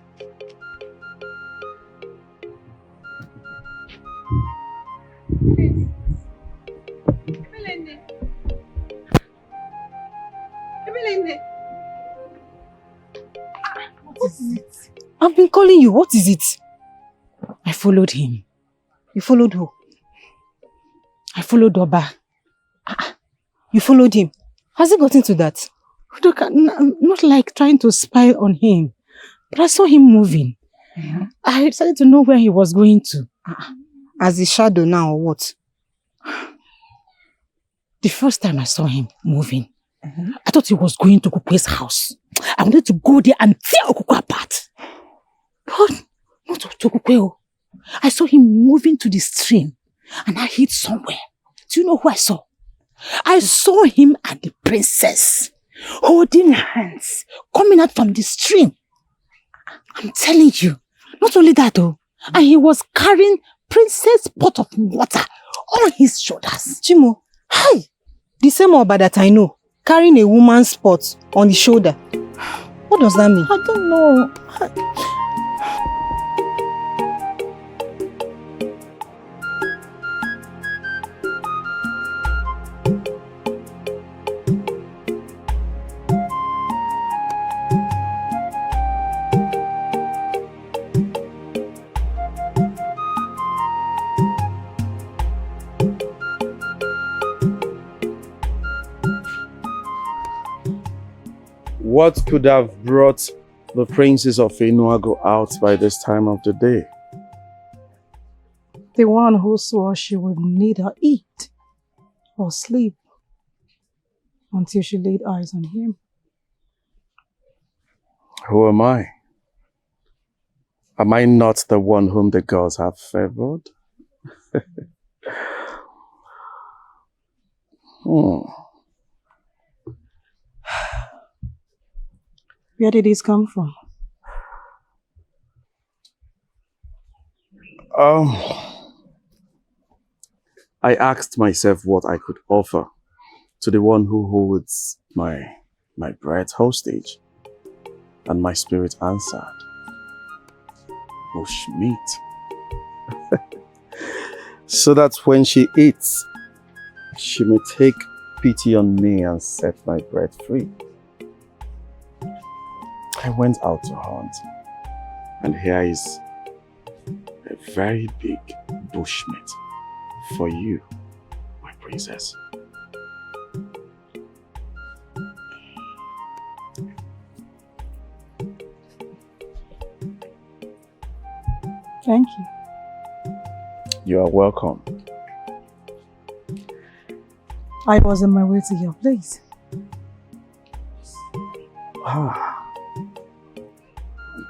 What is it? I've been calling you. What is it? I followed him. You followed who? I followed Oba. You followed him? Has he gotten to that? Look, not like trying to spy on him, but I saw him moving. I decided to know where he was going to. As a shadow now or what? The first time I saw him moving, I thought he was going to Okupe's house. I wanted to go there and tear Okupe apart. But not to Okupe. I saw him moving to the stream and I hid somewhere. Do you know who I saw? I saw him and the princess holding hands, coming out from the stream. I'm telling you, not only that though, and he was carrying princess pot of water on his shoulders. Chimo, hi! The same Oba that I know, carrying a woman's pot on the shoulder. What does that mean? I don't know. What could have brought the princes of Onuoha out by this time of the day? The one who swore she would neither eat or sleep until she laid eyes on him. Who am I? Am I not the one whom the gods have favored? Where did this come from? I asked myself what I could offer to the one who holds my breath hostage, and my spirit answered, bushmeat. So that when she eats, she may take pity on me and set my breath free. I went out to hunt, and here is a very big bushmeat for you, my princess. Thank you. You are welcome. I was on my way to your place.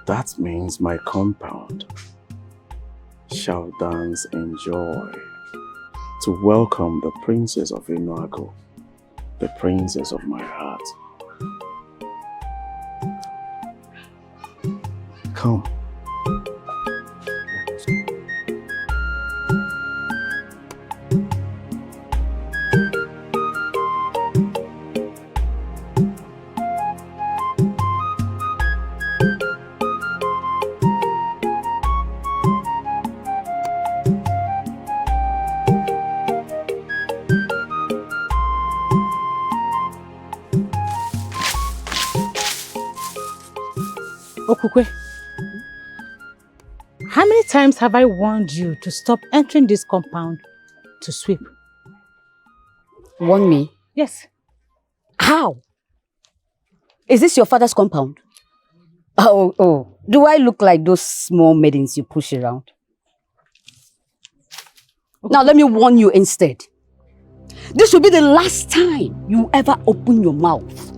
That means my compound shall dance in joy to welcome the princess of Onuoha, the princess of my heart. Come. Okukwe, how many times have I warned you to stop entering this compound to sweep? Warn me? Yes. How? Is this your father's compound? Oh. Do I look like those small maidens you push around? Okay. Now let me warn you instead. This will be the last time you ever open your mouth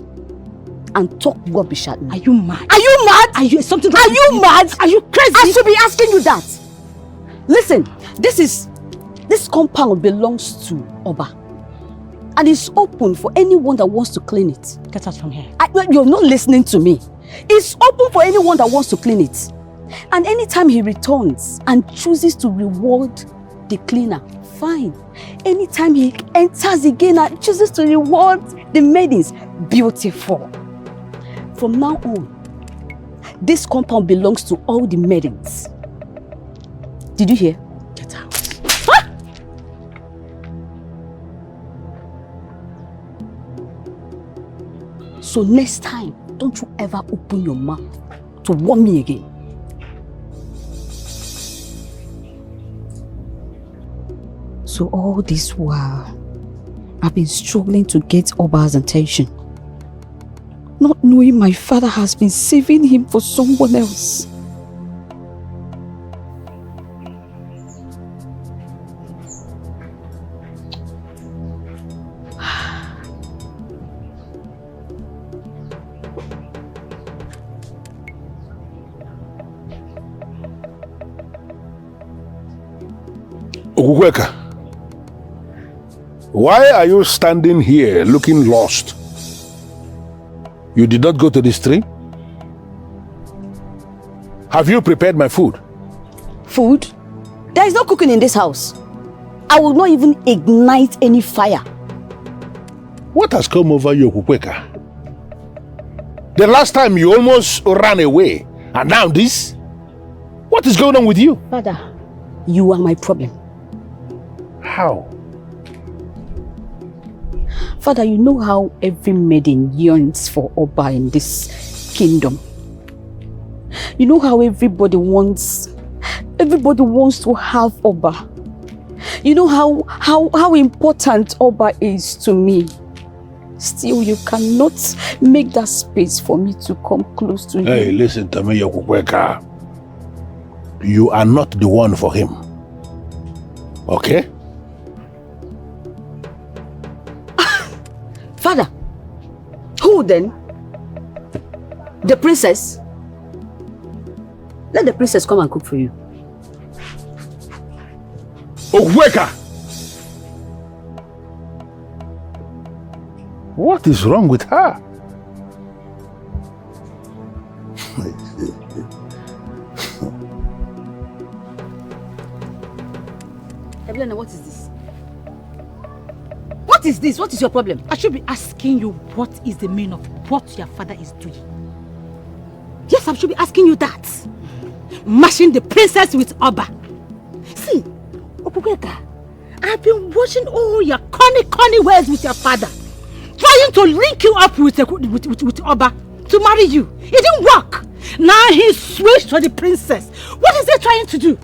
and talk rubbish at me. Are you mad? Are you mad? Are you something? Are you mad? Are you crazy? I should be asking you that. Listen, this compound belongs to Oba, and it's open for anyone that wants to clean it. Get out from here. You're not listening to me. It's open for anyone that wants to clean it, and anytime he returns and chooses to reward the cleaner, fine. Anytime he enters again and chooses to reward the maidens, beautiful. From now on, this compound belongs to all the maidens. Did you hear? Get out. Ah! So next time, don't you ever open your mouth to warn me again. So all this while, I've been struggling to get Oba's attention, not knowing my father has been saving him for someone else. Okukweka, why are you standing here looking lost? You did not go to the stream? Have you prepared my food? Food? There is no cooking in this house. I will not even ignite any fire. What has come over you, Okukweka? The last time you almost ran away, and now this? What is going on with you? Father, you are my problem. How? Father, you know how every maiden yearns for Oba in this kingdom. You know how everybody wants to have Oba. You know how important Oba is to me. Still, you cannot make that space for me to come close to him. Hey, listen to me, Okukweka. You are not the one for him. Okay. Father, who then? The princess? Let the princess come and cook for you. Oweka! What is wrong with her? Evelyn, what is this? What is this? What is your problem? I should be asking you what is the meaning of what your father is doing. Yes, I should be asking you that. Mashing the princess with Oba. See, Okoye, I've been watching all your corny words with your father. Trying to link you up with Oba to marry you. It didn't work. Now he switched to the princess. What is he trying to do?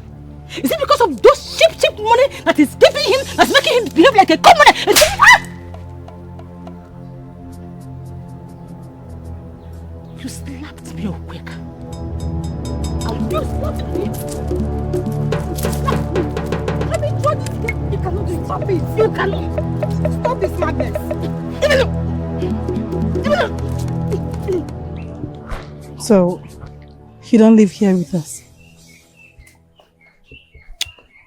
Is it because of those cheap money that is giving him, that's making him behave like a commoner? You slapped me, Okoye. You slapped me. Let me throw this game. You cannot do it. Stop it. You cannot. Stop this madness. So, you don't live here with us?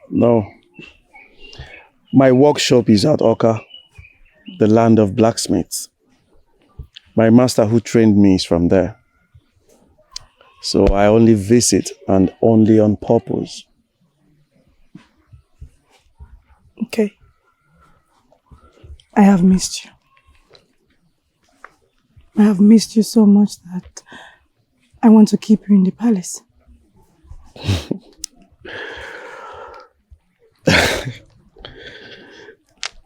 No. My workshop is at Oka, the land of blacksmiths. My master who trained me is from there. So I only visit and only on purpose. Okay. I have missed you. I have missed you so much that I want to keep you in the palace.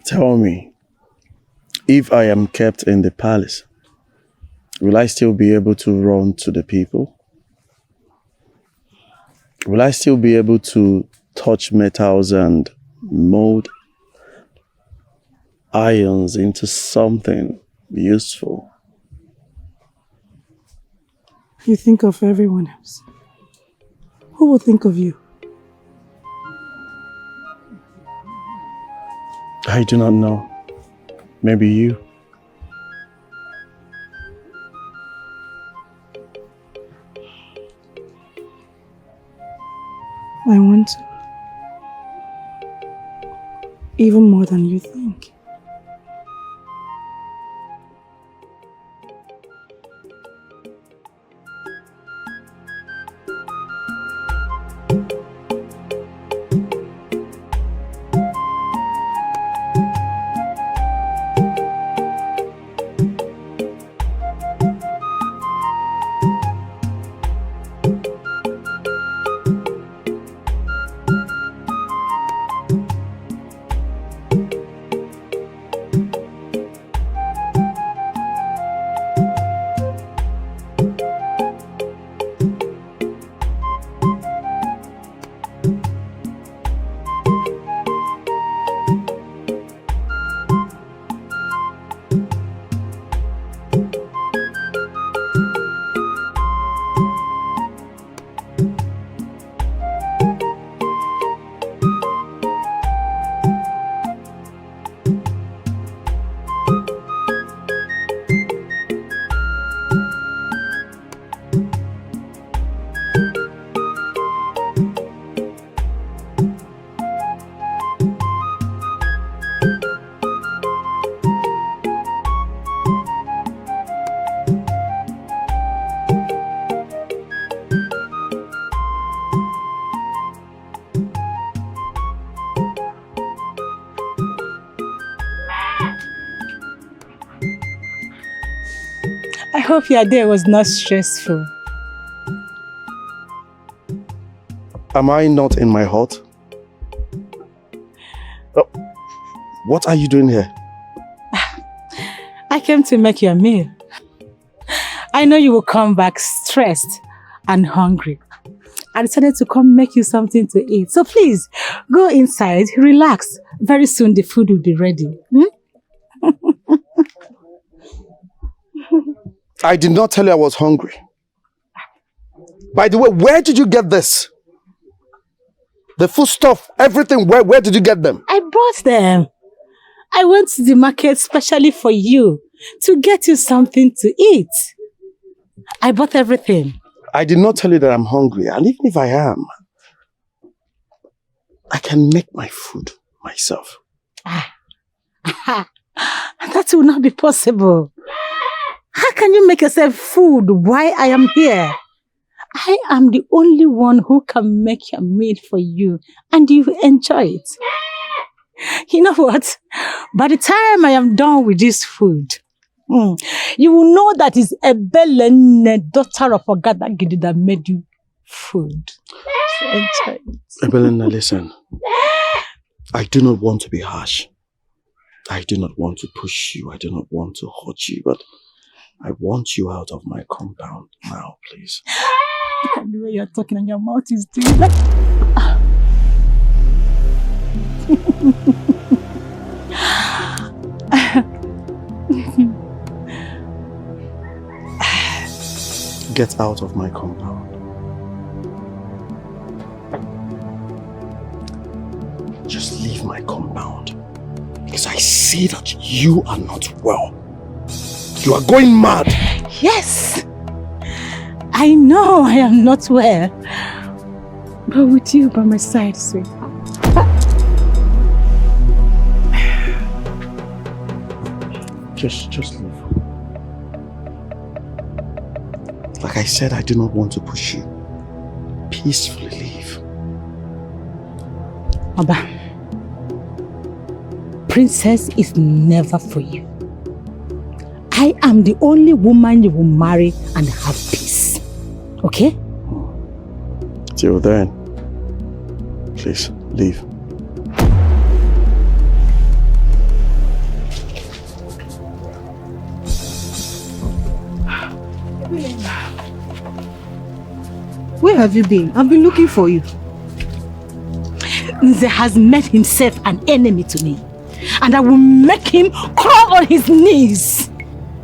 Tell me, if I am kept in the palace, will I still be able to run to the people? Will I still be able to touch metals and mold ions into something useful? You think of everyone else. Who will think of you? I do not know. Maybe you. I want to. Even more than you think. I hope your day was not stressful. Am I not in my hut? Oh, what are you doing here? I came to make you a meal. I know you will come back stressed and hungry. I decided to come make you something to eat. So please, go inside, relax. Very soon the food will be ready. I did not tell you I was hungry. By the way, where did you get this? The food stuff, everything, where did you get them? I bought them. I went to the market specially for you to get you something to eat. I bought everything. I did not tell you that I'm hungry, and even if I am, I can make my food myself. That will not be possible. How can you make yourself food while I am here? I am the only one who can make your meal for you, and you will enjoy it. You know what? By the time I am done with this food, you will know that it's Ebelene, daughter of Ogadagidi, that made you food. So enjoy it. Ebelena, listen. I do not want to be harsh. I do not want to push you. I do not want to hurt you, but I want you out of my compound now, please. Look at the way you're talking and your mouth is doing that. Get out of my compound. Just leave my compound. Because I see that you are not well. You are going mad. Yes. I know I am not well. But with you by my side, sweet. Just leave. Like I said, I do not want to push you. Peacefully leave. Oba, princess is never for you. I am the only woman you will marry and have peace. Okay? Till then, please leave. Where have you been? I've been looking for you. Nze has made himself an enemy to me. And I will make him crawl on his knees.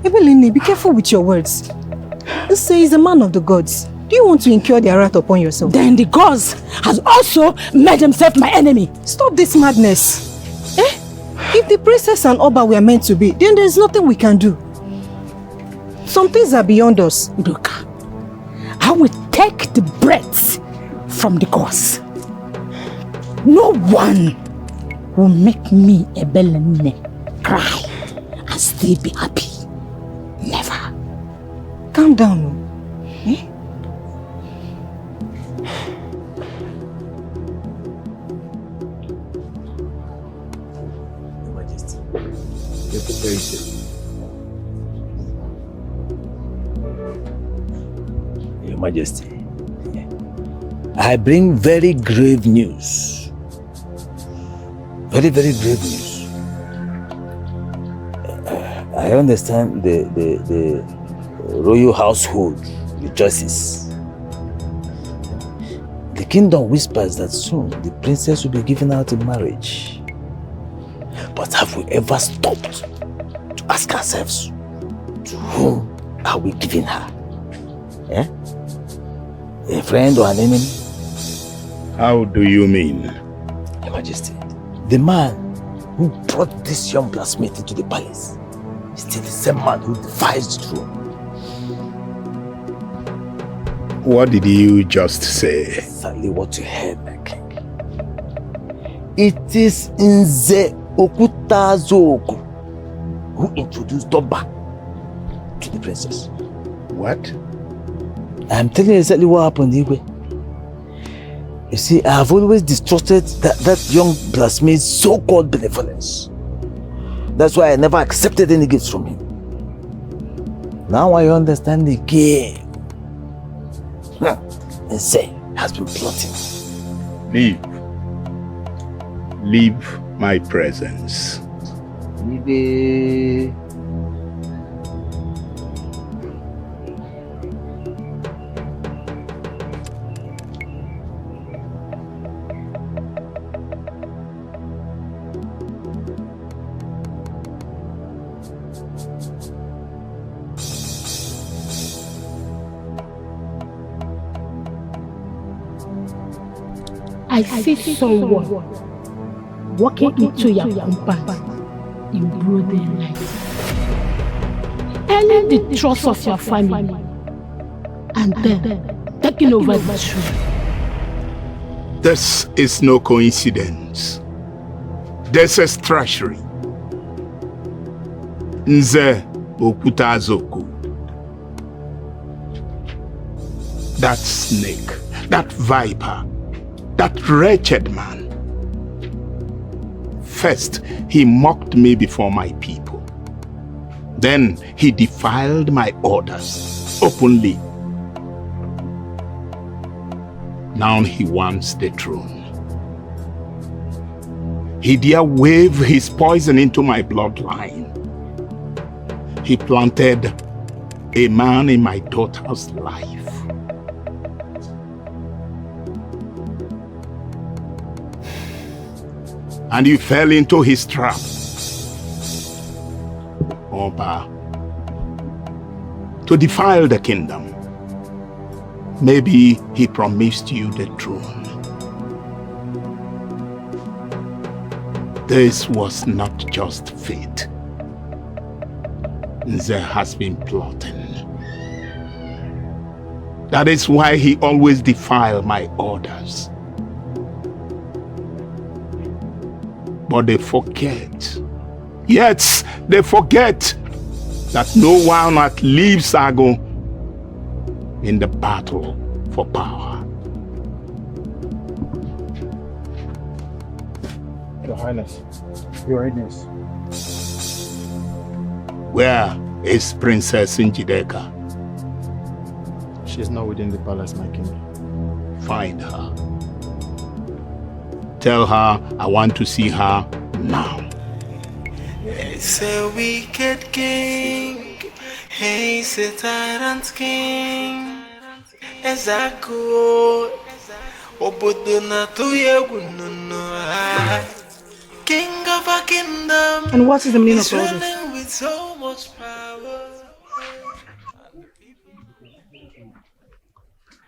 Ebelini, be careful with your words. Nze is a man of the gods. Do you want to incur their wrath upon yourself? Then the gods has also made himself my enemy. Stop this madness. If the princess and Oba were meant to be, then there's nothing we can do. Some things are beyond us. Udoka, I will take the breath from the gods. No one will make me Ebelene cry and still be happy. Never. Calm down. Your Majesty. Very safe. Your Majesty, I bring very grave news. Very, very grave news. I understand the royal household rejoices. The kingdom whispers that soon the princess will be given out in marriage. But have we ever stopped to ask ourselves, to whom are we giving her? A friend or an enemy? How do you mean? Your Majesty, the man who brought this young blacksmith into the palace is still the same man who defies the throne. What did you just say? Exactly what you heard, my king. It is Nze Okutazoku who introduced Doba to the princess. What? I'm telling you exactly what happened, Igwe. You see, I have always distrusted that young blacksmith's so-called benevolence. That's why I never accepted any gifts from him. Now I understand the game. Nze has been plotting. Leave my presence. Leave. I I see someone walking into your compound in broad daylight, earning the trust of your family, and then taking over the truth. This is no coincidence. This is treachery. Nze Okutazoku. That snake, that viper, that wretched man. First, he mocked me before my people. Then he defiled my orders openly. Now he wants the throne. He dare wave his poison into my bloodline. He planted a man in my daughter's life. And you fell into his trap. Oba, to defile the kingdom. Maybe he promised you the throne. This was not just fate. Nze has been plotting. That is why he always defiles my orders. But they forget. Yet they forget that no one outlives Ago in the battle for power. Your Highness. Your Highness. Where is Princess Njideka? She is not within the palace, my king. Find her. Tell her I want to see her now. It's a wicked king. He's a tyrant king. Ezako. Obodona King of a kingdom. And what is the meaning of all this? With so much power.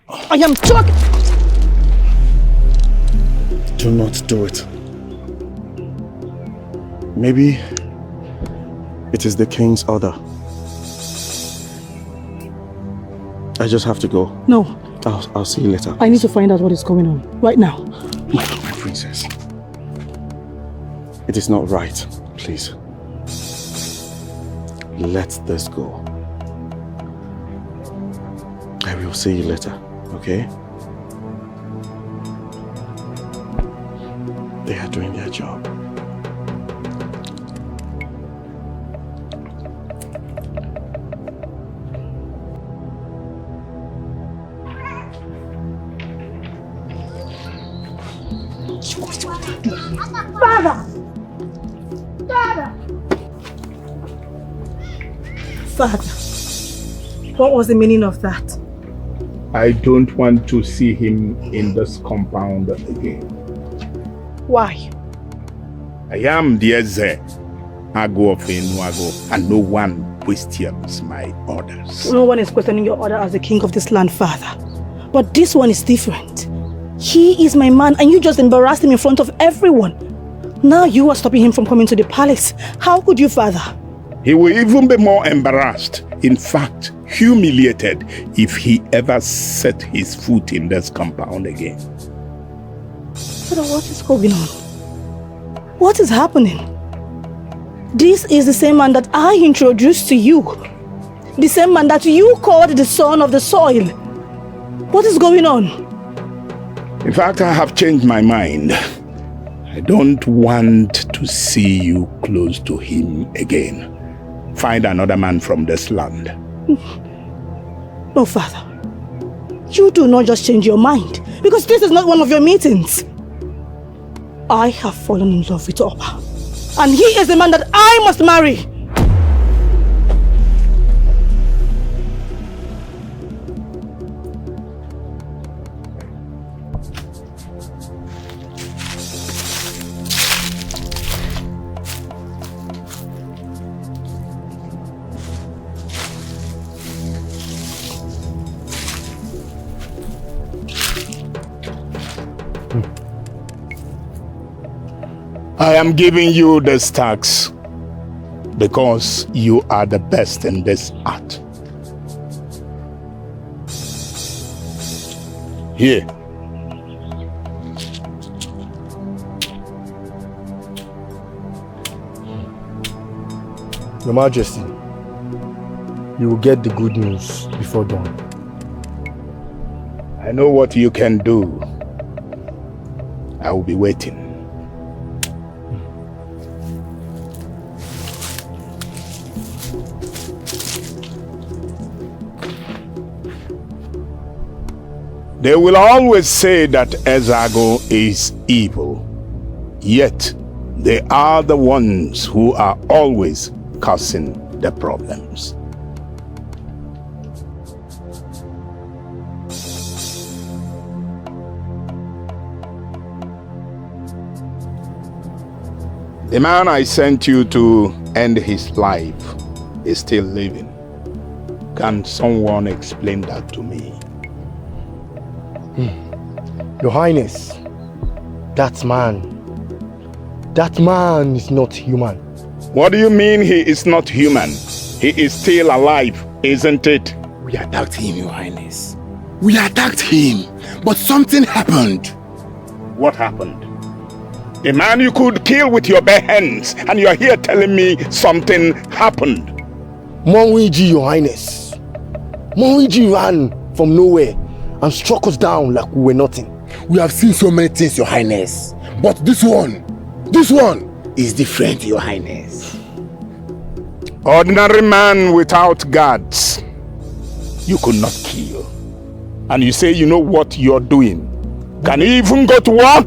I am talking. Do not do it. Maybe it is the king's order. I just have to go. No. I'll see you later. I need to find out what is going on right now. My princess. It is not right. Please. Let this go. I will see you later, okay? They are doing their job. Father! Father! Father, what was the meaning of that? I don't want to see him in this compound again. Why? I am the Eze, Ago of Onuoha, and no one questions my orders. No one is questioning your order as the king of this land, Father. But this one is different. He is my man and you just embarrassed him in front of everyone. Now you are stopping him from coming to the palace. How could you, Father? He will even be more embarrassed, in fact, humiliated, if he ever set his foot in this compound again. Father, what is going on? What is happening? This is the same man that I introduced to you. The same man that you called the son of the soil. What is going on? In fact, I have changed my mind. I don't want to see you close to him again. Find another man from this land. No, Father. You do not just change your mind, because this is not one of your meetings. I have fallen in love with Oba, and he is the man that I must marry. I am giving you this tax because you are the best in this art. Here. Your Majesty, you will get the good news before dawn. I know what you can do. I will be waiting. They will always say that Ezago is evil. Yet, they are the ones who are always causing the problems. The man I sent you to end his life is still living. Can someone explain that to me? Your Highness, that man is not human. What do you mean he is not human? He is still alive, isn't it? We attacked him, Your Highness. We attacked him, but something happened. What happened? A man you could kill with your bare hands, and you're here telling me something happened. Monwiji, Your Highness. Monwiji ran from nowhere and struck us down like we were nothing. We have seen so many things, Your Highness. But this one is different, Your Highness. Ordinary man without guards. You could not kill. And you say you know what you're doing. Can you even go to war?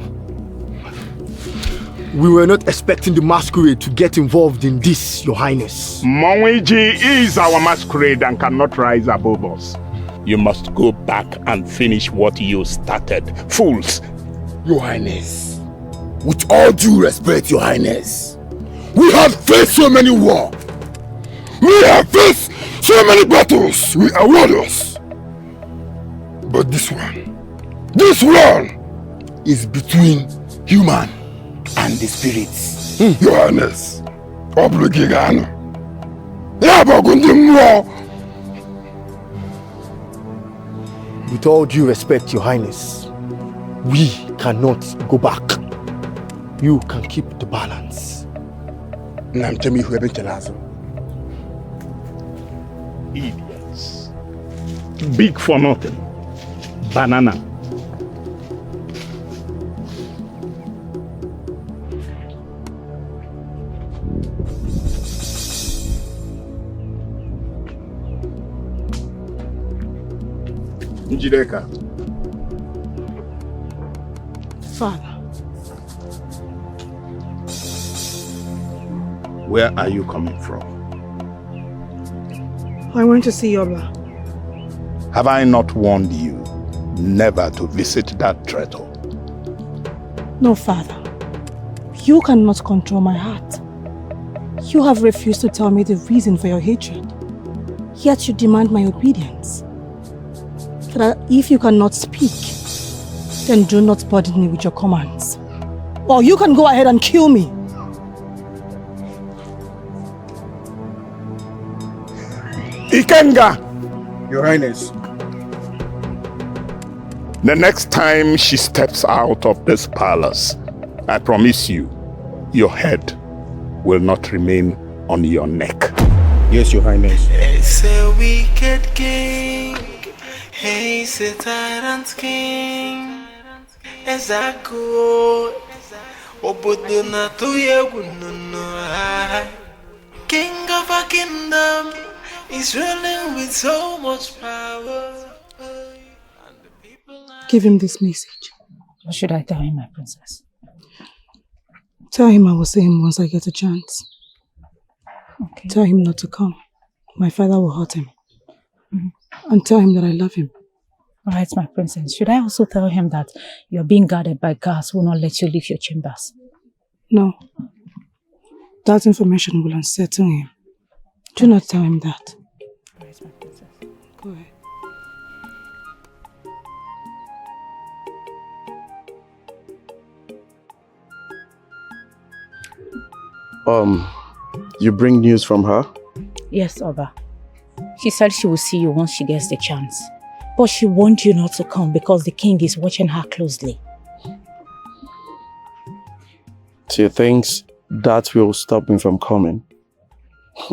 We were not expecting the masquerade to get involved in this, Your Highness. Monwiji is our masquerade and cannot rise above us. You must go back and finish what you started. Fools! Your Highness, with all due respect, Your Highness, we have faced so many wars. We have faced so many battles. We are warriors. But this one is between human and the spirits. Your Highness, obligigano. With all due respect, Your Highness, we cannot go back. You can keep the balance. Idiots. Big for nothing. Banana. Njideka. Father. Where are you coming from? I went to see Yoba. Have I not warned you never to visit that traitor? No, Father. You cannot control my heart. You have refused to tell me the reason for your hatred. Yet you demand my obedience. That if you cannot speak, then do not burden me with your commands. Or you can go ahead and kill me. Ikenga! Your Highness. The next time she steps out of this palace, I promise you, your head will not remain on your neck. Yes, Your Highness. It's a wicked king. He's a tyrant king. Ezaku. Oboduna to King of a kingdom is ruling with so much power. Give him this message. What should I tell him, my princess? Tell him I will see him once I get a chance. Okay. Tell him not to come. My father will hurt him. And tell him that I love him. Alright, my princess. Should I also tell him that you're being guarded by guards who will not let you leave your chambers? No. That information will unsettle him. Do not tell him that. Alright, my princess. Go ahead. You bring news from her? Yes, Oba. She said she will see you once she gets the chance. But she warned you not to come because the king is watching her closely. She thinks that will stop me from coming.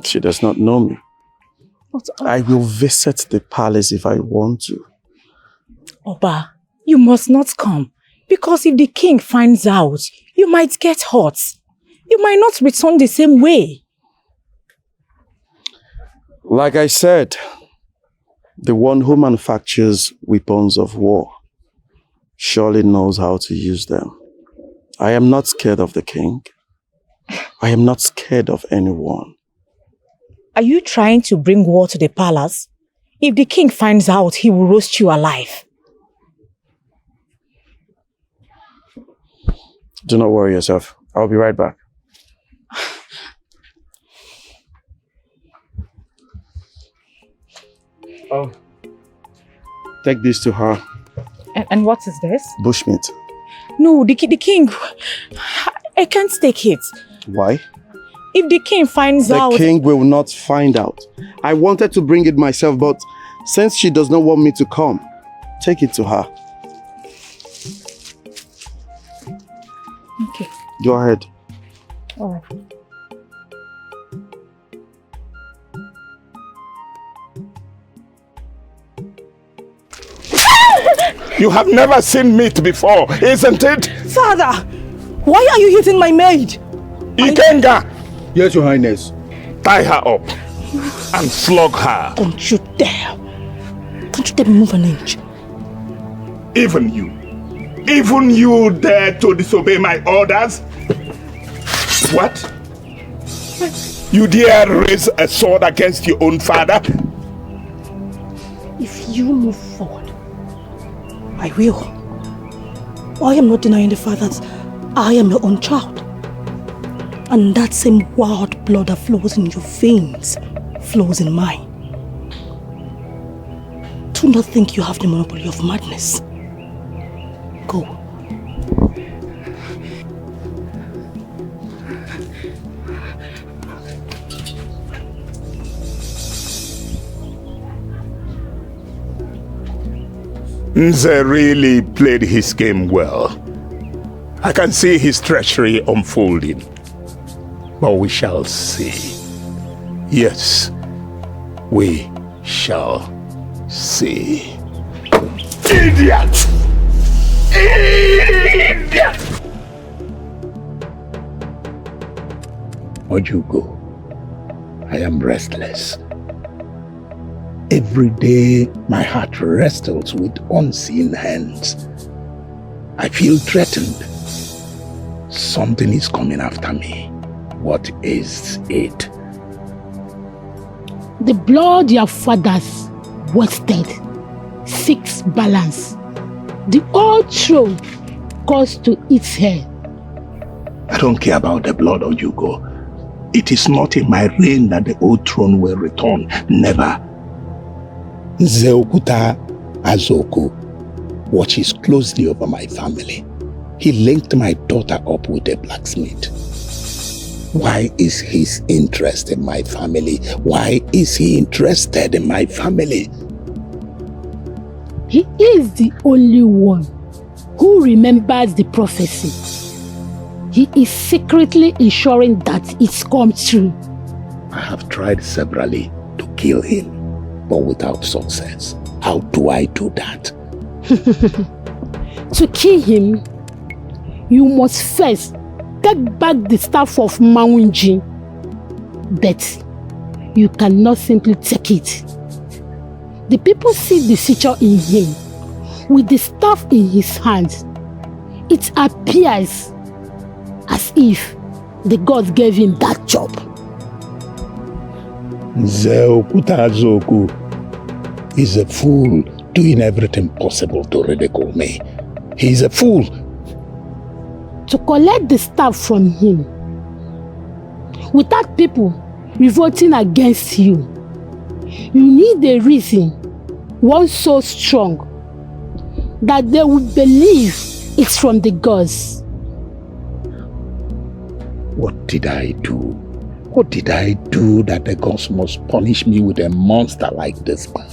She does not know me. But, I will visit the palace if I want to. Oba, you must not come. Because if the king finds out, you might get hurt. You might not return the same way. Like I said, the one who manufactures weapons of war surely knows how to use them. I am not scared of the king. I am not scared of anyone. Are you trying to bring war to the palace? If the king finds out, he will roast you alive. Do not worry yourself. I'll be right back. Oh, take this to her. And what is this? Bushmeat. No, the king. I can't take it. Why? If the king finds out... The king will not find out. I wanted to bring it myself, but since she does not want me to come, take it to her. Okay. Go ahead. All right. You have never seen meat before, isn't it? Father, why are you hitting my maid? Ikenga! Yes, Your Highness. Tie her up and flog her. Don't you dare. Don't you dare move an inch. Even you dare to disobey my orders? What? You dare raise a sword against your own father? If you move forward, I will. I am not denying the fact that I am your own child. And that same wild blood that flows in your veins flows in mine. Do not think you have the monopoly of madness. Go. Nze really played his game well. I can see his treachery unfolding. But we shall see. Yes, we shall see. Idiot! Idiot! Ojugo, I am restless. Every day my heart wrestles with unseen hands. I feel threatened. Something is coming after me. What is it? The blood your fathers wasted seeks balance. The old throne calls to its head. I don't care about the blood, Ojugo. It is not in my reign that the old throne will return. Never. Nzeokuta Azoku watches closely over my family. He linked my daughter up with a blacksmith. Why is his interest in my family? Why is he interested in my family? He is the only one who remembers the prophecy. He is secretly ensuring that it's come true. I have tried severally to kill him, but without success. How do I do that? To kill him, you must first take back the staff of Maunji. But you cannot simply take it. The people see the future in him. With the staff in his hands, it appears as if the gods gave him that job. Nzeokuta Azoku is a fool doing everything possible to ridicule me. He is a fool. To collect the staff from him, without people revolting against you, you need a reason, one so strong, that they would believe it's from the gods. What did I do? What did I do that the gods must punish me with a monster like this man?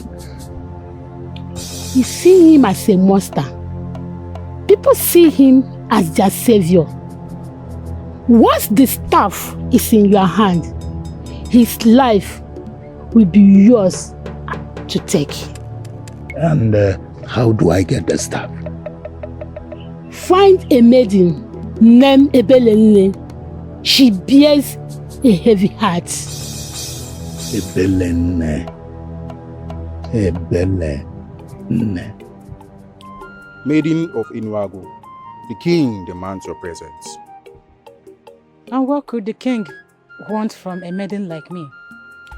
You see him as a monster. People see him as their savior. Once the staff is in your hand, his life will be yours to take. And how do I get the staff? Find a maiden named Ebelene. She bears a heavy heart. Ebelene. Maiden of Onuoha, the king demands your presence. And what could the king want from a maiden like me?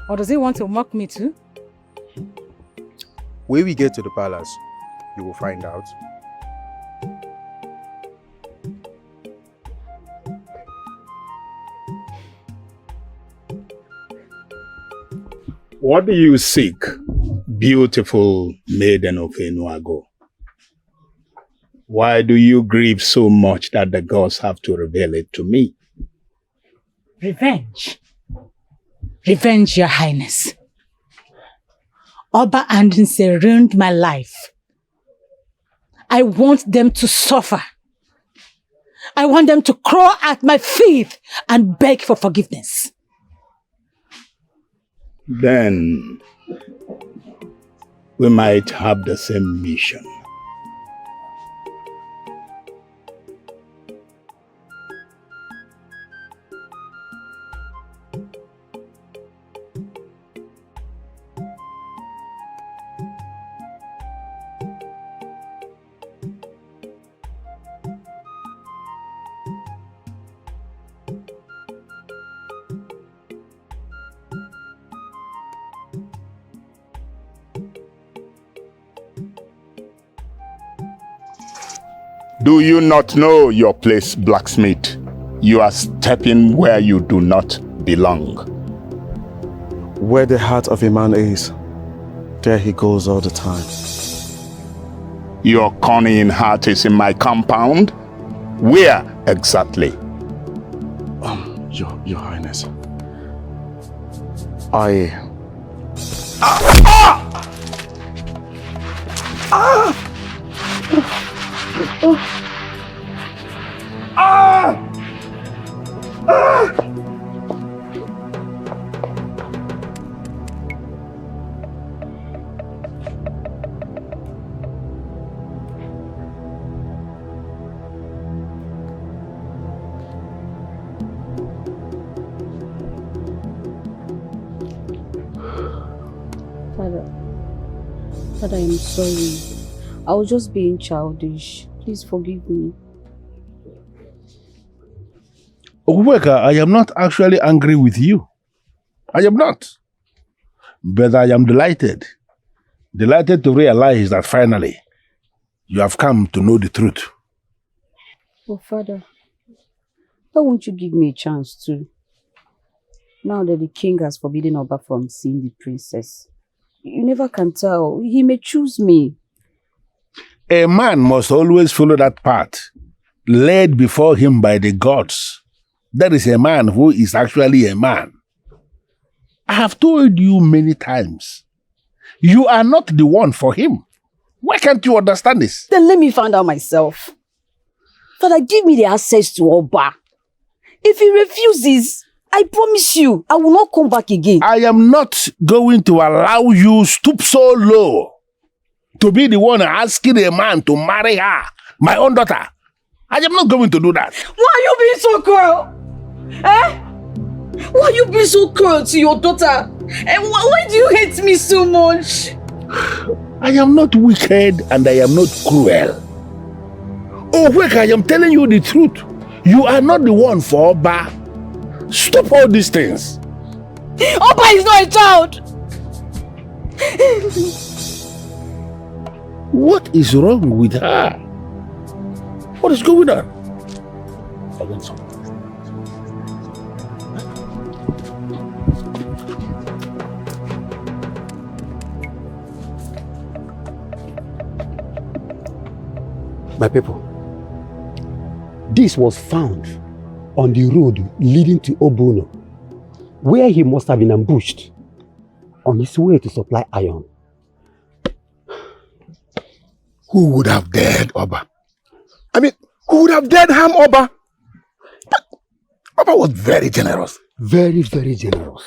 Or does he want to mock me too? When we get to the palace, you will find out. What do you seek, beautiful maiden of Onuoha? Why do you grieve so much that the gods have to reveal it to me? Revenge. Revenge, Your Highness. Oba and Nse ruined my life. I want them to suffer. I want them to crawl at my feet and beg for forgiveness. Then we might have the same mission. Do you not know your place, blacksmith? You are stepping where you do not belong. Where the heart of a man is, there he goes all the time. Your cunning heart is in my compound? Where exactly? Your Highness. I... Father, I'm sorry. I was just being childish. Please forgive me. Okuweka, I am not actually angry with you. I am not. But I am delighted. Delighted to realize that finally you have come to know the truth. Oh, Father, why won't you give me a chance too? Now that the king has forbidden Oba from seeing the princess, you never can tell. He may choose me. A man must always follow that path, led before him by the gods. That is a man who is actually a man. I have told you many times, you are not the one for him. Why can't you understand this? Then let me find out myself. Father, give me the access to Oba. If he refuses, I promise you, I will not come back again. I am not going to allow you stoop so low to be the one asking a man to marry her, my own daughter. I am not going to do that. Why are you being so cruel? Eh? Why are you being so cruel to your daughter? And why do you hate me so much? I am not wicked and I am not cruel. Oh, Wake, I am telling you the truth. You are not the one for Oba. Stop all these things. Oba is not a child. What is wrong with her? What is going on? I want some. My people, this was found on the road leading to Obono, where he must have been ambushed on his way to supply iron. Who would have dared Oba? I mean, who would have dared harm Oba? But Oba was very generous. Very, very generous.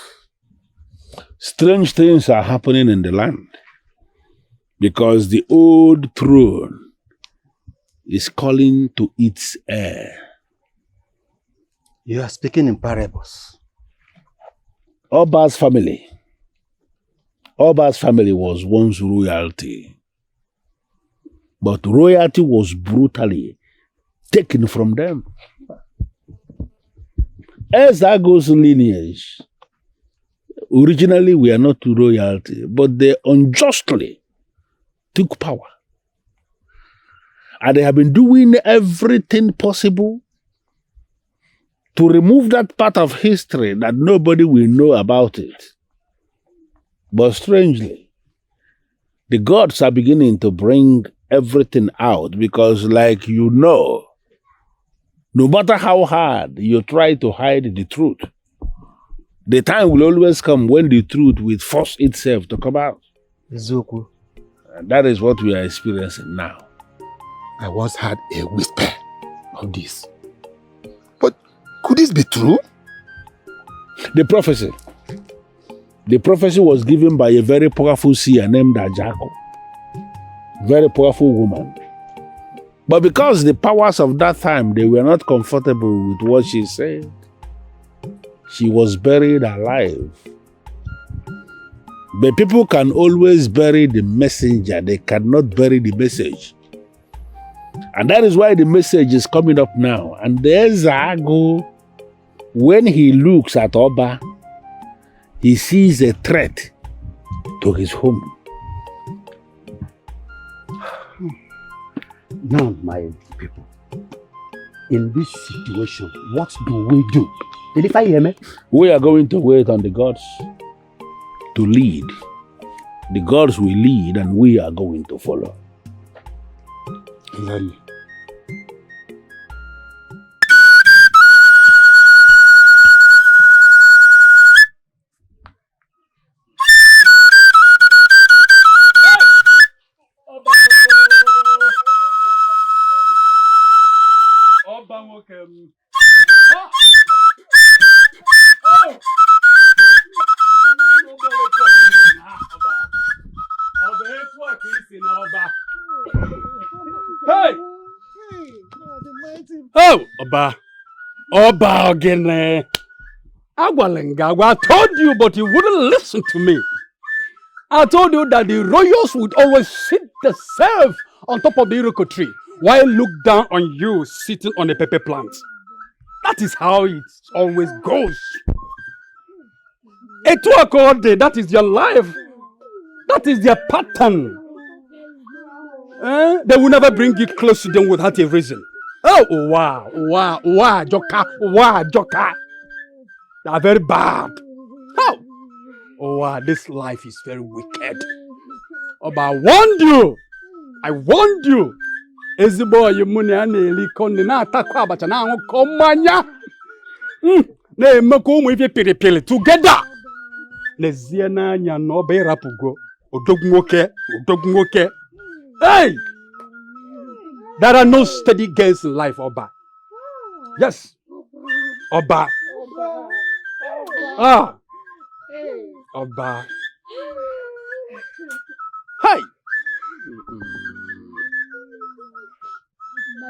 Strange things are happening in the land because the old throne is calling to its heir. You are speaking in parables. Oba's family was once royalty. But royalty was brutally taken from them. As that goes lineage, originally we are not royalty, but they unjustly took power. And they have been doing everything possible to remove that part of history that nobody will know about it. But strangely, the gods are beginning to bring everything out because, like no matter how hard you try to hide the truth, the time will always come when the truth will force itself to come out. Zoku. And that is what we are experiencing now. I once had a whisper of this. But could this be true? The prophecy was given by a very powerful seer named Ajako. Very powerful woman. But because the powers of that time, they were not comfortable with what she said, she was buried alive. But people can always bury the messenger, they cannot bury the message. And that is why the message is coming up now. And there's Ago, when he looks at Oba, he sees a threat to his home. Now, my people, in this situation, what do we do? Did you hear me? We are going to wait on the gods to lead. The gods will lead and we are going to follow. Exactly. Oh, Oba again. I told you, but you wouldn't listen to me. I told you that the royals would always sit themselves on top of the iroko tree while look down on you sitting on a pepper plant. That is how it always goes. That is your life. That is their pattern. They will never bring you close to them without a reason. Oh, wow, Joka. They are very bad. Oh, wow, this life is very wicked. Oh, but I warned you. Ezigbo yimuni aneli konde na atakwa abacha na anwụ komanya. Na-emekwa ụmụ ife pịrịpịrị together. N'ezie n'anya na ọ bụ ịrapụgo odogwu nwoke. Hey! There are no steady gains in life, Oba. Yes. Oba. Oba. Hey!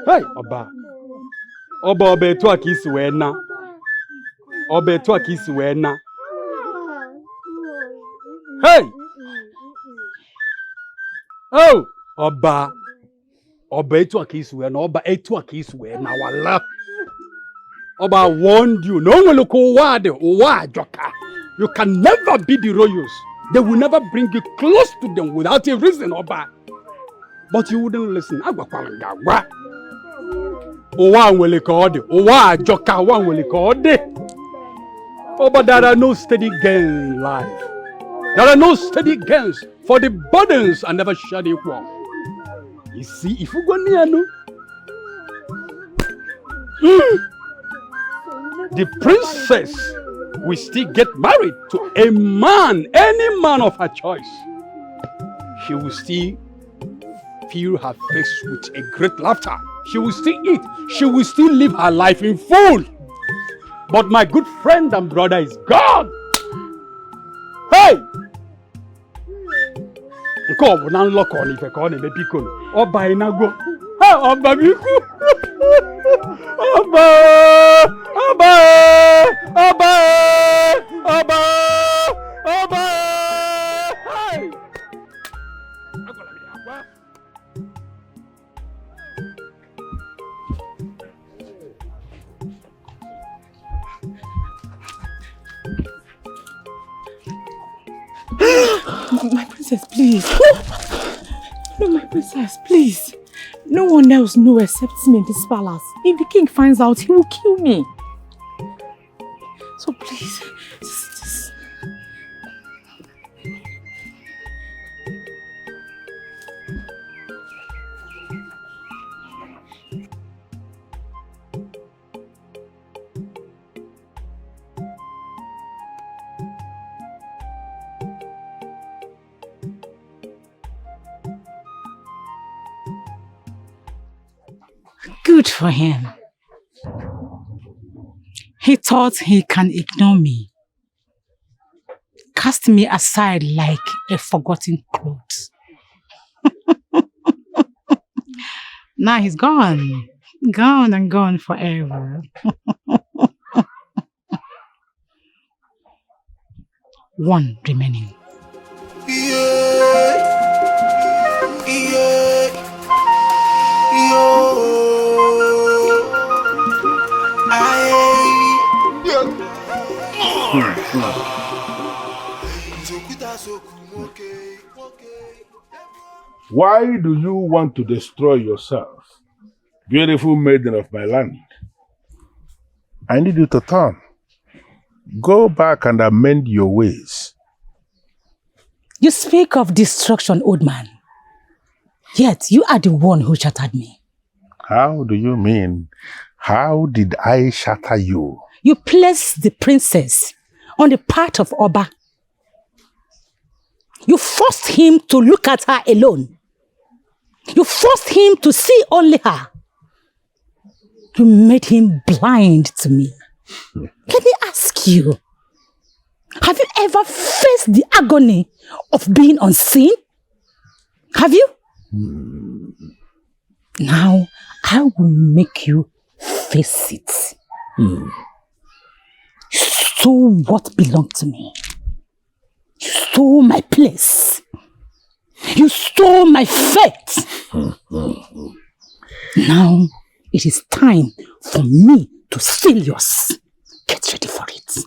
Hey, Oba. Oba etu a ka isi wee na. Oba etu a ka isi wee na. Hey! Oh, Oba. Oba etu a ka isi wee na. Oba etu a ka isi wee na wala. Oba warned you. No one look ụwa Joka. You can never be the royals. They will never bring you close to them without a reason, Oba. But you wouldn't listen. Agwakwala ngagwa. Ụwa nwere ka ọ dị. Ụwa Joka ụwa nwere ka ọ dị. Oh, but there are no steady gains in life. There are no steady gains, for the burdens are never shared equal. You see, if you go near no, the princess will still get married to a man, any man of her choice. She will still fill her face with a great laughter. She will still eat. She will still live her life in full. But my good friend and brother is gone. Hey! Nke ọ bụ na nlọkọ n'ife ka ọ na-eme biko ọba ịnago. Ha ọba biko. Ọba! Ọba! Ọba! Ọba! Ọba! Hey! My princess, please. No, my princess, please. No one else knows except me in this palace. If the king finds out, he will kill me. So please, just... Good for him. He thought he can ignore me, cast me aside like a forgotten cloth. Now he's gone. Gone and gone forever. One remaining. Why do you want to destroy yourself, beautiful maiden of my land? I need you to turn. Go back and amend your ways. You speak of destruction, old man. Yet you are the one who shattered me. How do you mean? How did I shatter you? You placed the princess on the part of Oba. You forced him to look at her alone. You forced him to see only her. You made him blind to me. Let me ask you, have you ever faced the agony of being unseen? Have you? Now, I will make you face it. You stole what belonged to me. You stole my place. You stole my fate. Now, it is time for me to steal yours. Get ready for it.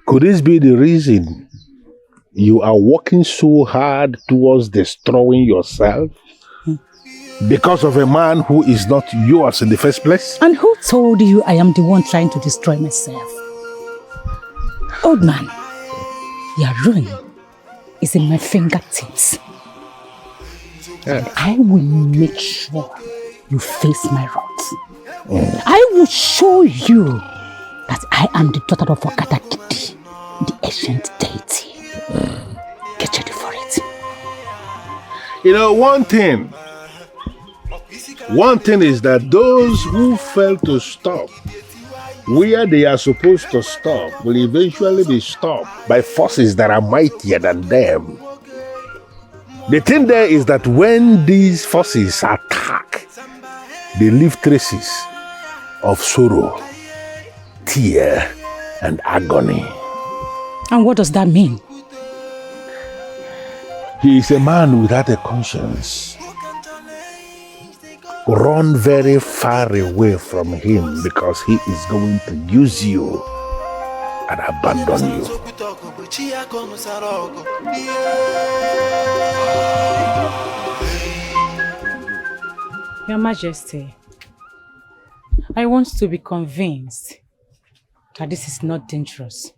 Could this be the reason you are working so hard towards destroying yourself? Because of a man who is not yours in the first place? And who told you I am the one trying to destroy myself? Old man, your ruin is in my fingertips. And I will make sure you face my wrath. I will show you that I am the daughter of Okadakiti, the ancient deity. Get ready for it. You know, one thing is that those who fail to stop where they are supposed to stop will eventually be stopped by forces that are mightier than them. The thing there is that when these forces attack, they leave traces of sorrow, tear, and agony. And what does that mean? He is a man without a conscience. Run very far away from him because he is going to use you and abandon you. Your Majesty, I want to be convinced that this is not dangerous.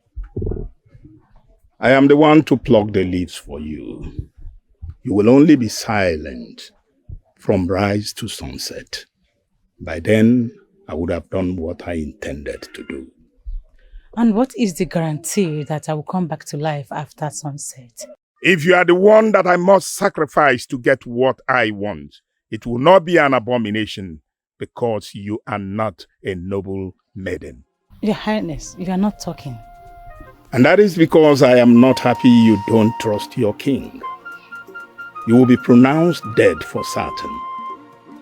I am the one to pluck the leaves for you. You will only be silent from rise to sunset. By then, I would have done what I intended to do. And what is the guarantee that I will come back to life after sunset? If you are the one that I must sacrifice to get what I want, it will not be an abomination because you are not a noble maiden. Your Highness, you are not talking. And that is because I am not happy you don't trust your king. You will be pronounced dead for certain,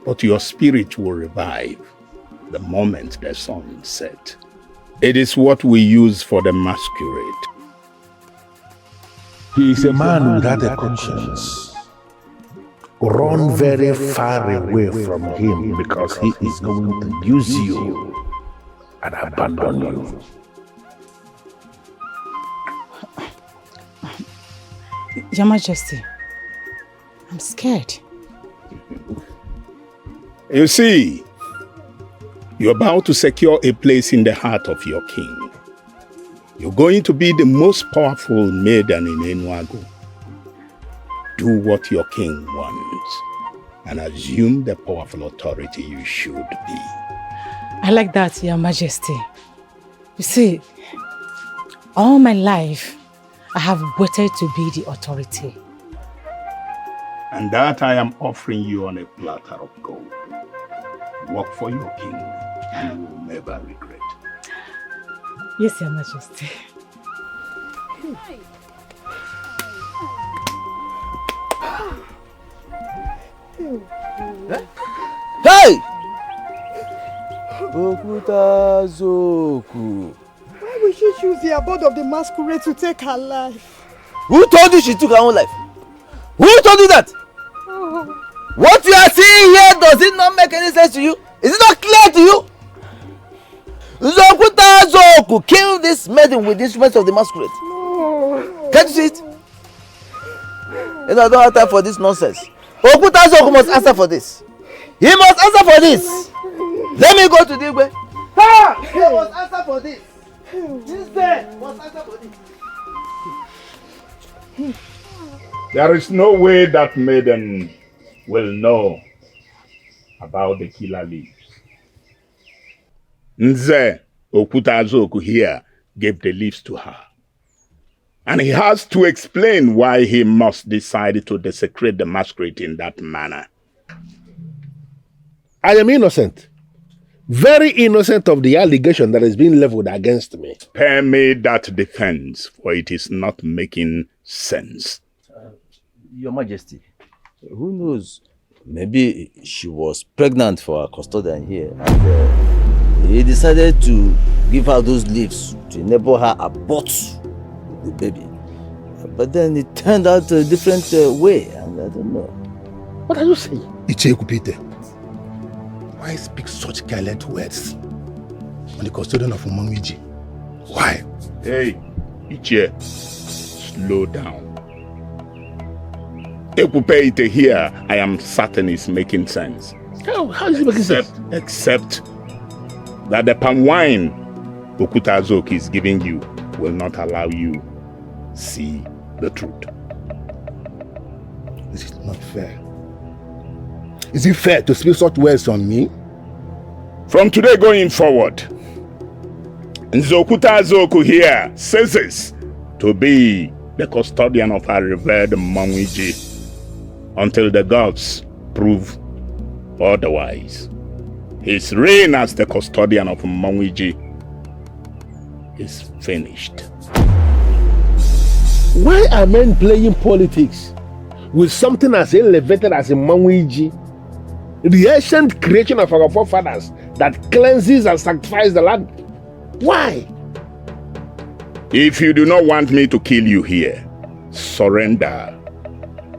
but your spirit will revive the moment the sun sets. It is what we use for the masquerade. He is a man without a conscience. Run very far away from him because he is going to use you and abandon you. Your Majesty, I'm scared. You see, you're about to secure a place in the heart of your king. You're going to be the most powerful maiden in Enuago. Do what your king wants and assume the powerful authority you should be. I like that, Your Majesty. You see, all my life, I have waited to be the authority. And that I am offering you on a platter of gold. Work for your king and you will never regret. Yes, Your Majesty. Hey! Ugezu. Why would she choose the abode of the masquerade to take her life? Who told you she took her own life? Who told you that? What you are seeing here, does it not make any sense to you? Is it not clear to you? Ugezu killed this maiden with the instruments of the masquerade. No. Can't you see it? You know, I don't have time for this nonsense. Ugezu must answer for this. He must answer for this. Let me go to the Igwe. He must answer for this. This man must answer for this. There is no way that maiden will know about the killer leaves. Nze Okutazoku here gave the leaves to her. And he has to explain why he must decide to desecrate the masquerade in that manner. I am innocent. Very innocent of the allegation that is being leveled against me. Spare me that defense, for it is not making sense. Your Majesty, who knows? Maybe she was pregnant for her custodian here and he decided to give her those leaves to enable her abort the baby. But then it turned out a different way and I don't know. What are you saying? Icheku Peter, why speak such gallant words on the custodian of Umangwiji? Why? Hey, Iche, slow down. Ekupeite here, I am certain is making sense. How is it making sense? Except that the palm wine Okutazoku is giving you will not allow you see the truth. This is not fair. Is it fair to speak such words on me? From today going forward, Okutazoku here ceases to be the custodian of our revered Mangwiji until the gods prove otherwise. His reign as the custodian of Mangwiji is finished. Why are men playing politics with something as elevated as a Mangwiji, the ancient creation of our forefathers that cleanses and sanctifies the land? Why? If you do not want me to kill you here, surrender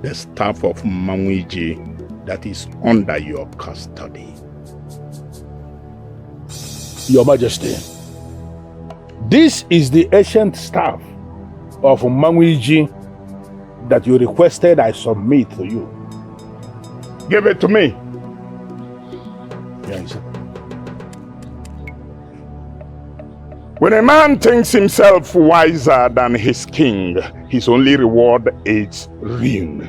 the staff of Mangwiji that is under your custody. Your Majesty, this is the ancient staff of Mangwiji that you requested I submit to you. Give it to me. Yes. When a man thinks himself wiser than his king, his only reward is ruin.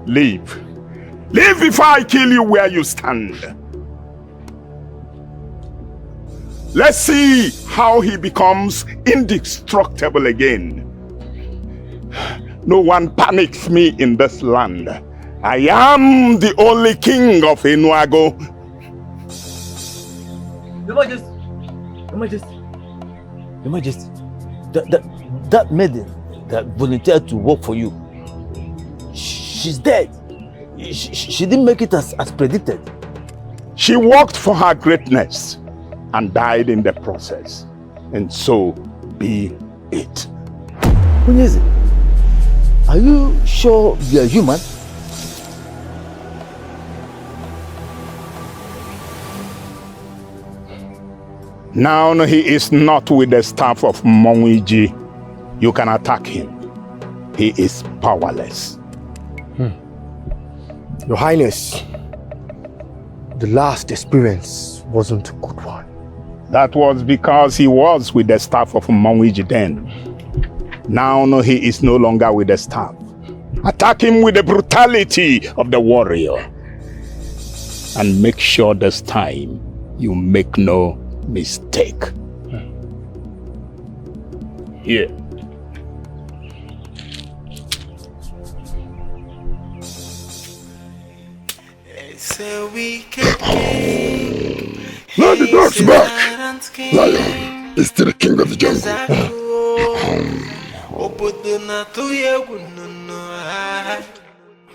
Leave. Leave before I kill you where you stand. Let's see how he becomes indestructible again. No one panics me in this land. I am the only king of Enuago. Your Majesty, that maiden that volunteered to work for you, she's dead. She didn't make it as predicted. She worked for her greatness and died in the process. And so be it. Ugezu, are you sure you're human? Now he is not with the staff of Monwiji. You can attack him. He is powerless. Your Highness, the last experience wasn't a good one. That was because he was with the staff of Monwiji then. Now he is no longer with the staff. Attack him with the brutality of the warrior. And make sure this time you make no mistake. Here. Now the dog's back. Lion is still the king of the jungle.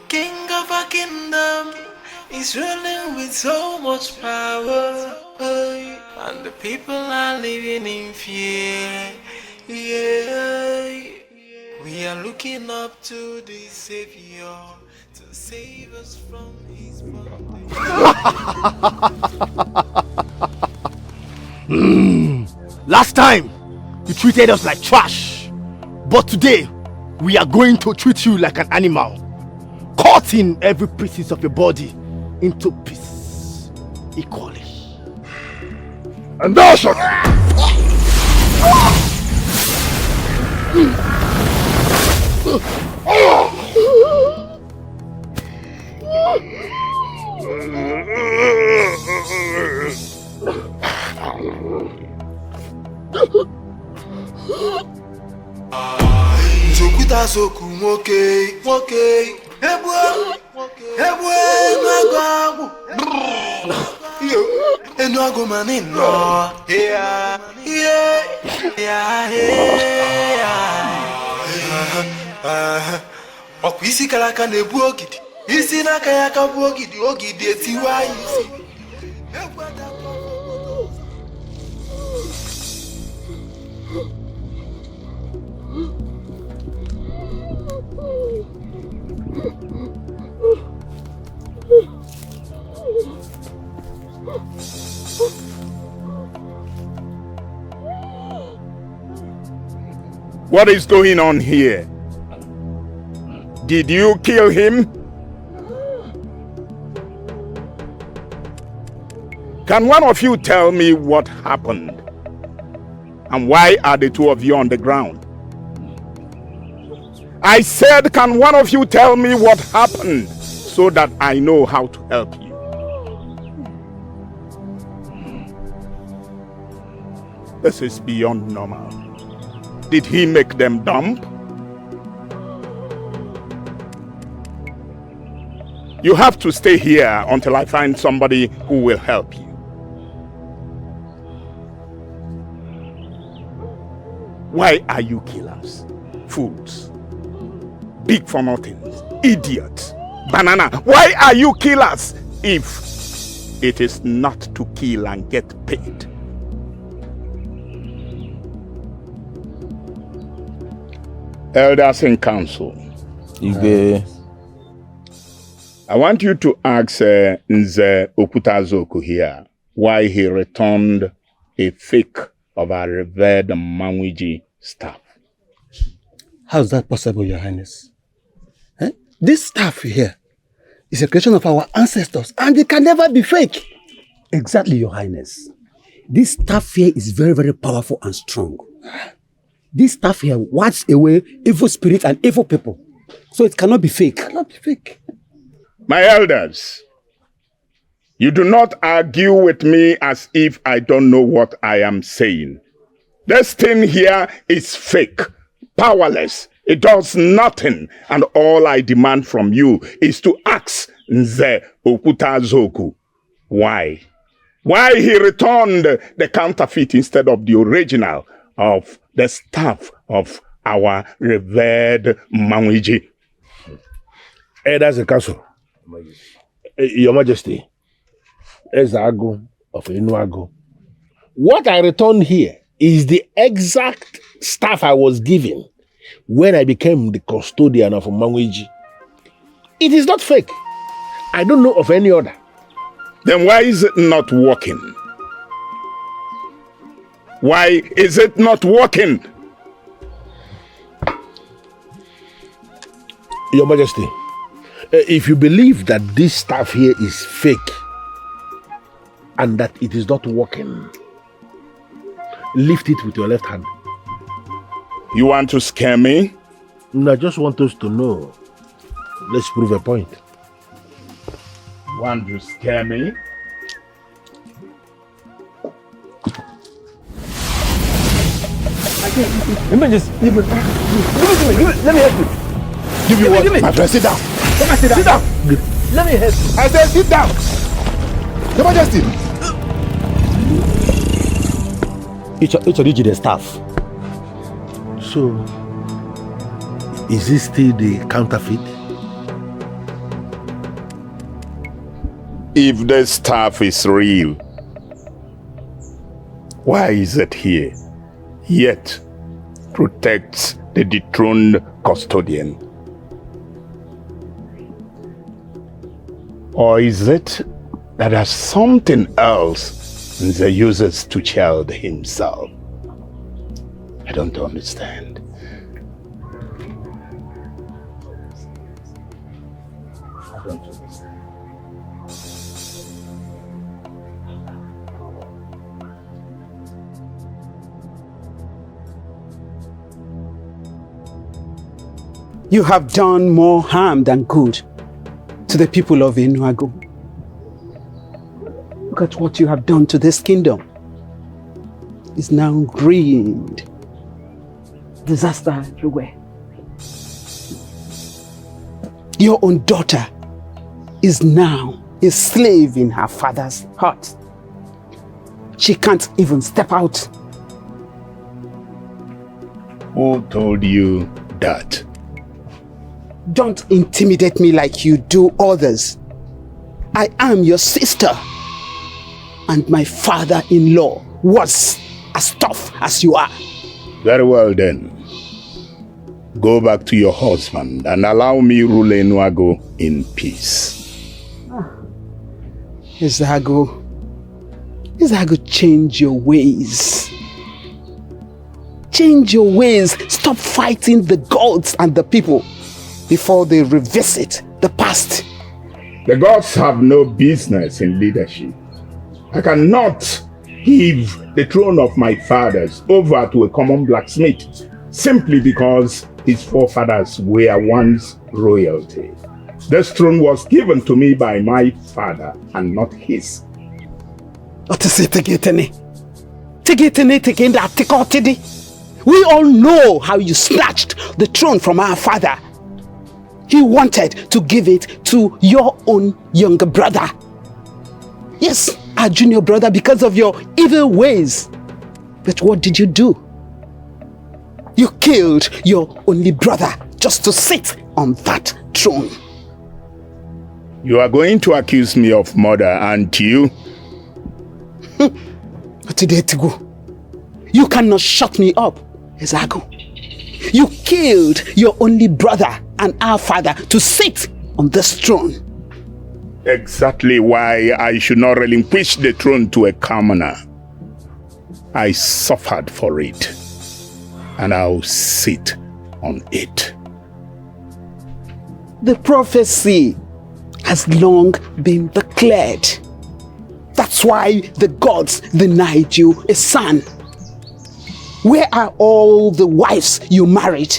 King of a kingdom is ruling with so much power, and the people are living in fear. Yeah. We are looking up to the Savior to save us from his Last time, you treated us like trash. But today, we are going to treat you like an animal. Cutting every piece of your body into pieces equally. And thou shalt... Zokuta soku moke ebwe nagagu Enuago manino yeah okwisi kalaka na-ebu ogidi isi n'aka ya ka bu ogidi etiwa isi. What is going on here? Did you kill him? Can one of you tell me what happened? And why are the two of you on the ground? I said, can one of you tell me what happened so that I know how to help you? This is beyond normal. Did he make them dumb? You have to stay here until I find somebody who will help you. Why are you killers? Fools. Big for nothings. Idiots. Banana. Why are you killers if it is not to kill and get paid? Elders in council. I want you to ask Nze Okutazoku here why he returned a fake of our revered Manwiji staff. How is that possible, Your Highness? This staff here is a creation of our ancestors and it can never be fake. Exactly, Your Highness. This staff here is very, very powerful and strong. This staff here wards away evil spirits and evil people. So it cannot be fake. It cannot be fake. My elders, you do not argue with me as if I don't know what I am saying. This thing here is fake, powerless. It does nothing. And all I demand from you is to ask Nze Okutazoku why. Why he returned the counterfeit instead of the original of the staff of our revered Mawiji. Elders in council, Your Majesty, Ezago of Enuago. What I return here is the exact staff I was given when I became the custodian of Mawiji. It is not fake. I don't know of any other. Then why is it not working? Why is it not working? Your Majesty, if you believe that this staff here is fake and that it is not working, lift it with your left hand. You want to scare me? No, I just want us to know. Let's prove a point. Want to scare me? Let me help you. Give you what? My friend, sit down. Come on, sit down. Let me help you. I said sit down. Your Majesty. It's the staff. So, is this still the counterfeit? If the staff is real, why is it here? Yet protects the dethroned custodian. Or is it that there's something else Nze uses to shield himself? I don't understand. You have done more harm than good to the people of Enuago. Look at what you have done to this kingdom. It's now ruined. Disaster everywhere. Your own daughter is now a slave in her father's hut. She can't even step out. Who told you that? Don't intimidate me like you do others. I am your sister. And my father-in-law was as tough as you are. Very well then. Go back to your husband and allow me rule Enuago in peace. Ezago, change your ways. Change your ways. Stop fighting the gods and the people before they revisit the past. The gods have no business in leadership. I cannot give the throne of my fathers over to a common blacksmith simply because his forefathers were once royalty. This throne was given to me by my father and not his. We all know how you snatched the throne from our father. He wanted to give it to your own younger brother. Yes, our junior brother, because of your evil ways. But what did you do? You killed your only brother just to sit on that throne. You are going to accuse me of murder, aren't you? You cannot shut me up, Ezago. You killed your only brother and our father to sit on this throne. Exactly why I should not relinquish the throne to a commoner. I suffered for it, and I'll sit on it. The prophecy has long been declared. That's why the gods denied you a son. Where are all the wives you married?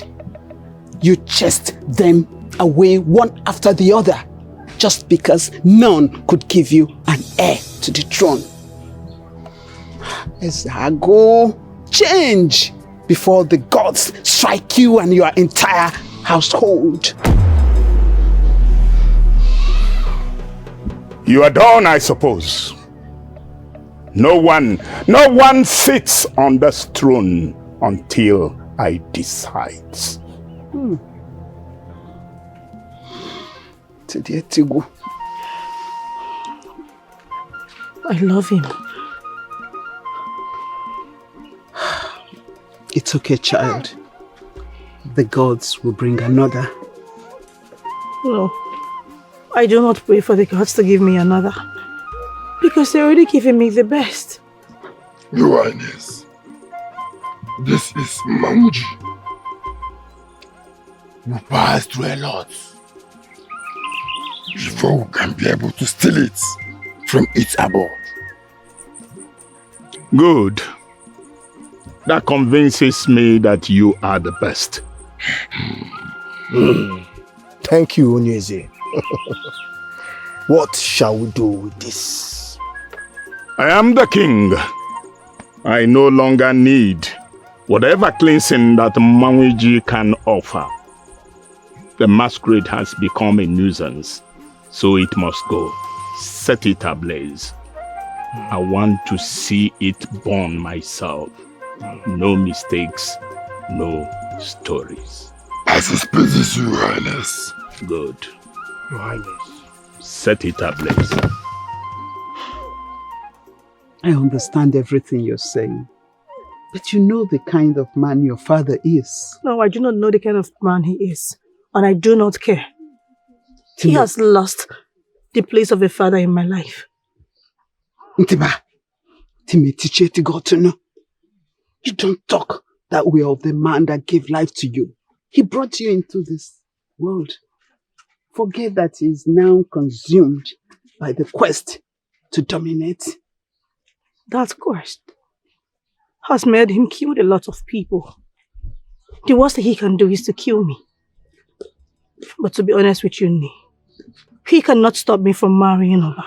You chased them away one after the other. just because none could give you an heir to the throne. Ezago, change before the gods strike you and your entire household. You are done, I suppose. No one sits on this throne until I decide. I love him. It's okay, child. The gods will bring another. No, I do not pray for the gods to give me another. Because they're already giving me the best. Your Highness, this is Mawuji. You passed through a lot before we can be able to steal it from its abode. Good. That convinces me that you are the best. Thank you, Ugezu. What shall we do with this? I am the king. I no longer need whatever cleansing that Mawuji can offer. The masquerade has become a nuisance, so it must go. Set it ablaze. I want to see it burn myself. No mistakes, no stories. As it pleases you, Highness. Good. Your Highness. Set it ablaze. I understand everything you're saying. But you know the kind of man your father is. No, I do not know the kind of man he is. And I do not care. He has lost the place of a father in my life. Ntiba, Timetiche got to know. You don't talk that way of the man that gave life to you. He brought you into this world. Forget that he is now consumed by the quest to dominate. That quest has made him kill a lot of people. The worst he can do is to kill me. But to be honest with you, Nee, he cannot stop me from marrying Oba.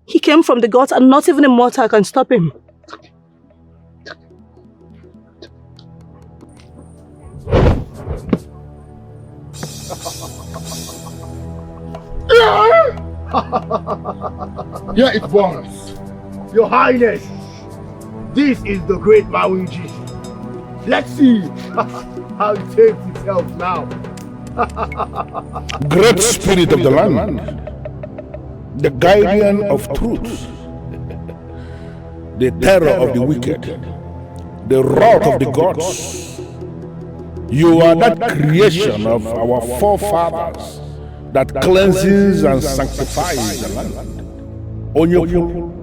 He came from the gods and not even a mortal can stop him. Here it was. Your Highness, this is the great Mawuji. Let's see how it takes itself now. Great spirit of the land, the guardian of truth, the terror of the wicked, the wrath of the gods. You are that creation of our forefathers that cleanses and sanctifies the land. Onyopu,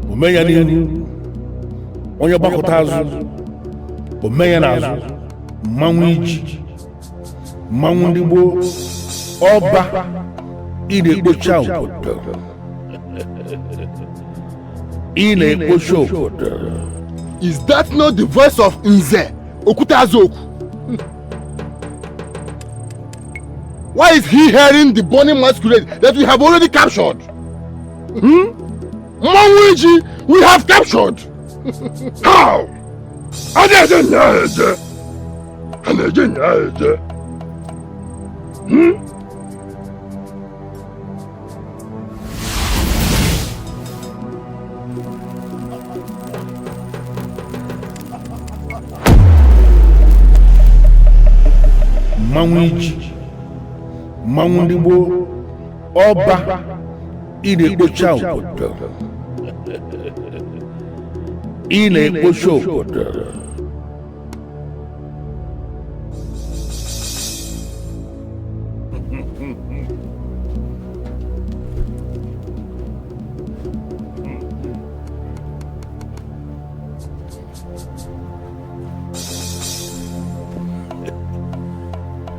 Umeyaninu, Onyobakotazu, Umeyanazu, Mawuji, Mawundibo, Oba, Ide Ochawodo. Ine Oshowodo. Is that not the voice of Nze Okutazoku? Why is he hearing the burning masquerade that we have already captured? Mawuji, we have captured! How? Mawuji, Mawundibo, Oba, Ide Ochawodo. Ine Oshowodo.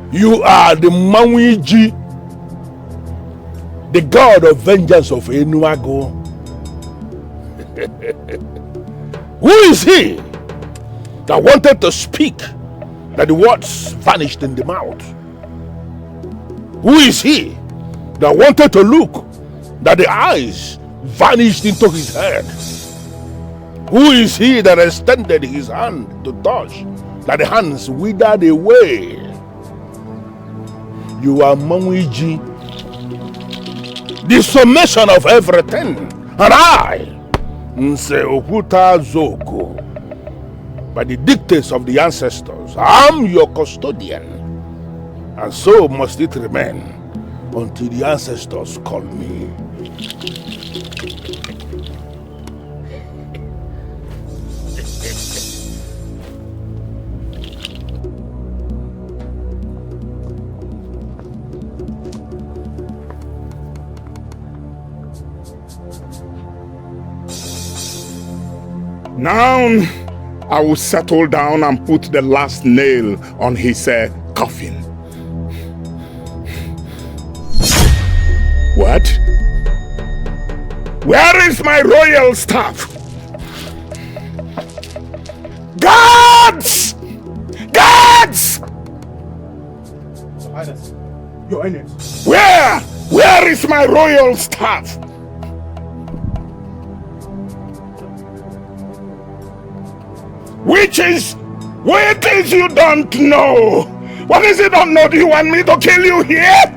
You are the Mawuji, the god of vengeance of Enuago. Who is he that wanted to speak that the words vanished in the mouth? Who is he that wanted to look, that the eyes vanished into his head. Who is he that extended his hand to touch, that the hands withered away? You are Manwiji, the summation of everything, and I, Nse Okuta Zoko, by the dictates of the ancestors, I am your custodian, and so must it remain until the ancestors call me. Now, I will settle down and put the last nail on his coffin. What? Where is my royal staff? Guards! Guards! Your Highness. Your Highness. Where is my royal staff? Witches! Witches you don't know! What is it don't know? Do you want me to kill you here?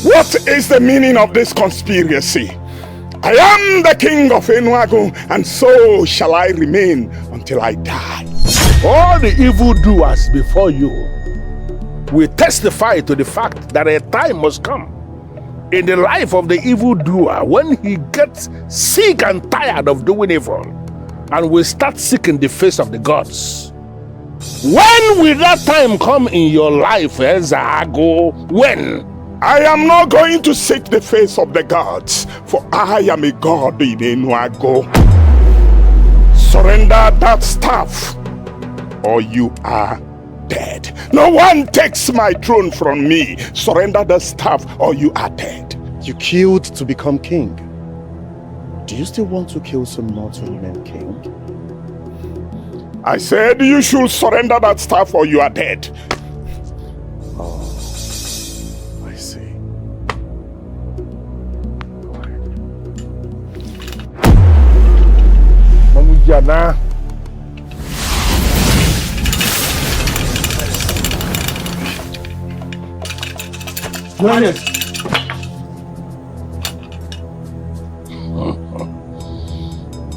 What is the meaning of this conspiracy? I am the king of Onuoha, and so shall I remain until I die. All the evildoers before you will testify to the fact that a time must come in the life of the evildoer when he gets sick and tired of doing evil and will start seeking the face of the gods. When will that time come in your life, Ezago? When? I am not going to seek the face of the gods, for I am a god in Onuoha. Surrender that staff, or you are dead. No one takes my throne from me. Surrender the staff, or you are dead. You killed to become king. Do you still want to kill some more to remain king? I said you should surrender that staff, or you are dead. Jana.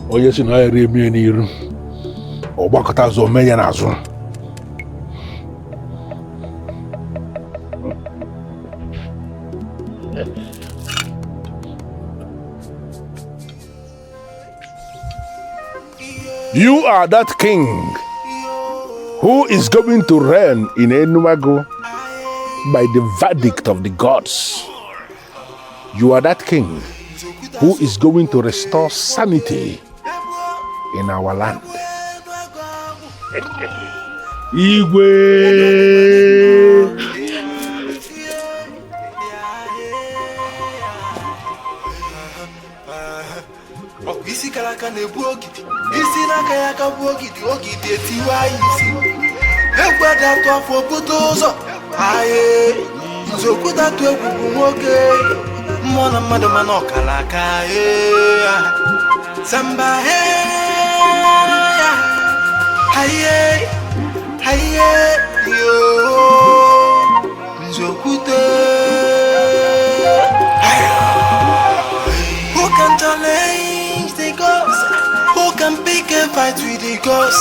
Onye si na ya eme n'iru, ọgbakọta zọ mee ya n'azụ. You are that king who is going to reign in Onuoha by the verdict of the gods. You are that king who is going to restore sanity in our land. Igwe! Isi kalaka na-ebu ogidi, isi n'aka ya ka bu ogidi, ogidi etiwa isi. Egbeda atụ afọ obodo ụzọ, aye, nzokwuta atụ egwu bụ nwoke, mmụọ na mmadụ mana ọkara aka, samba, aye, yo, nzokwuta. Who can challenge the gods? Who can pick a fight with the gods?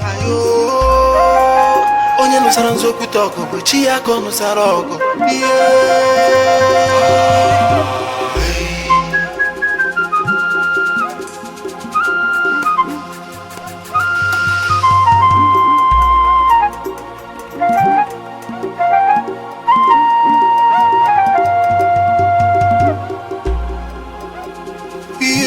Ayo. Onye nusara nzokwuta ọgụ bụ chi ya ka ọ nusara ọgụ. Yeah.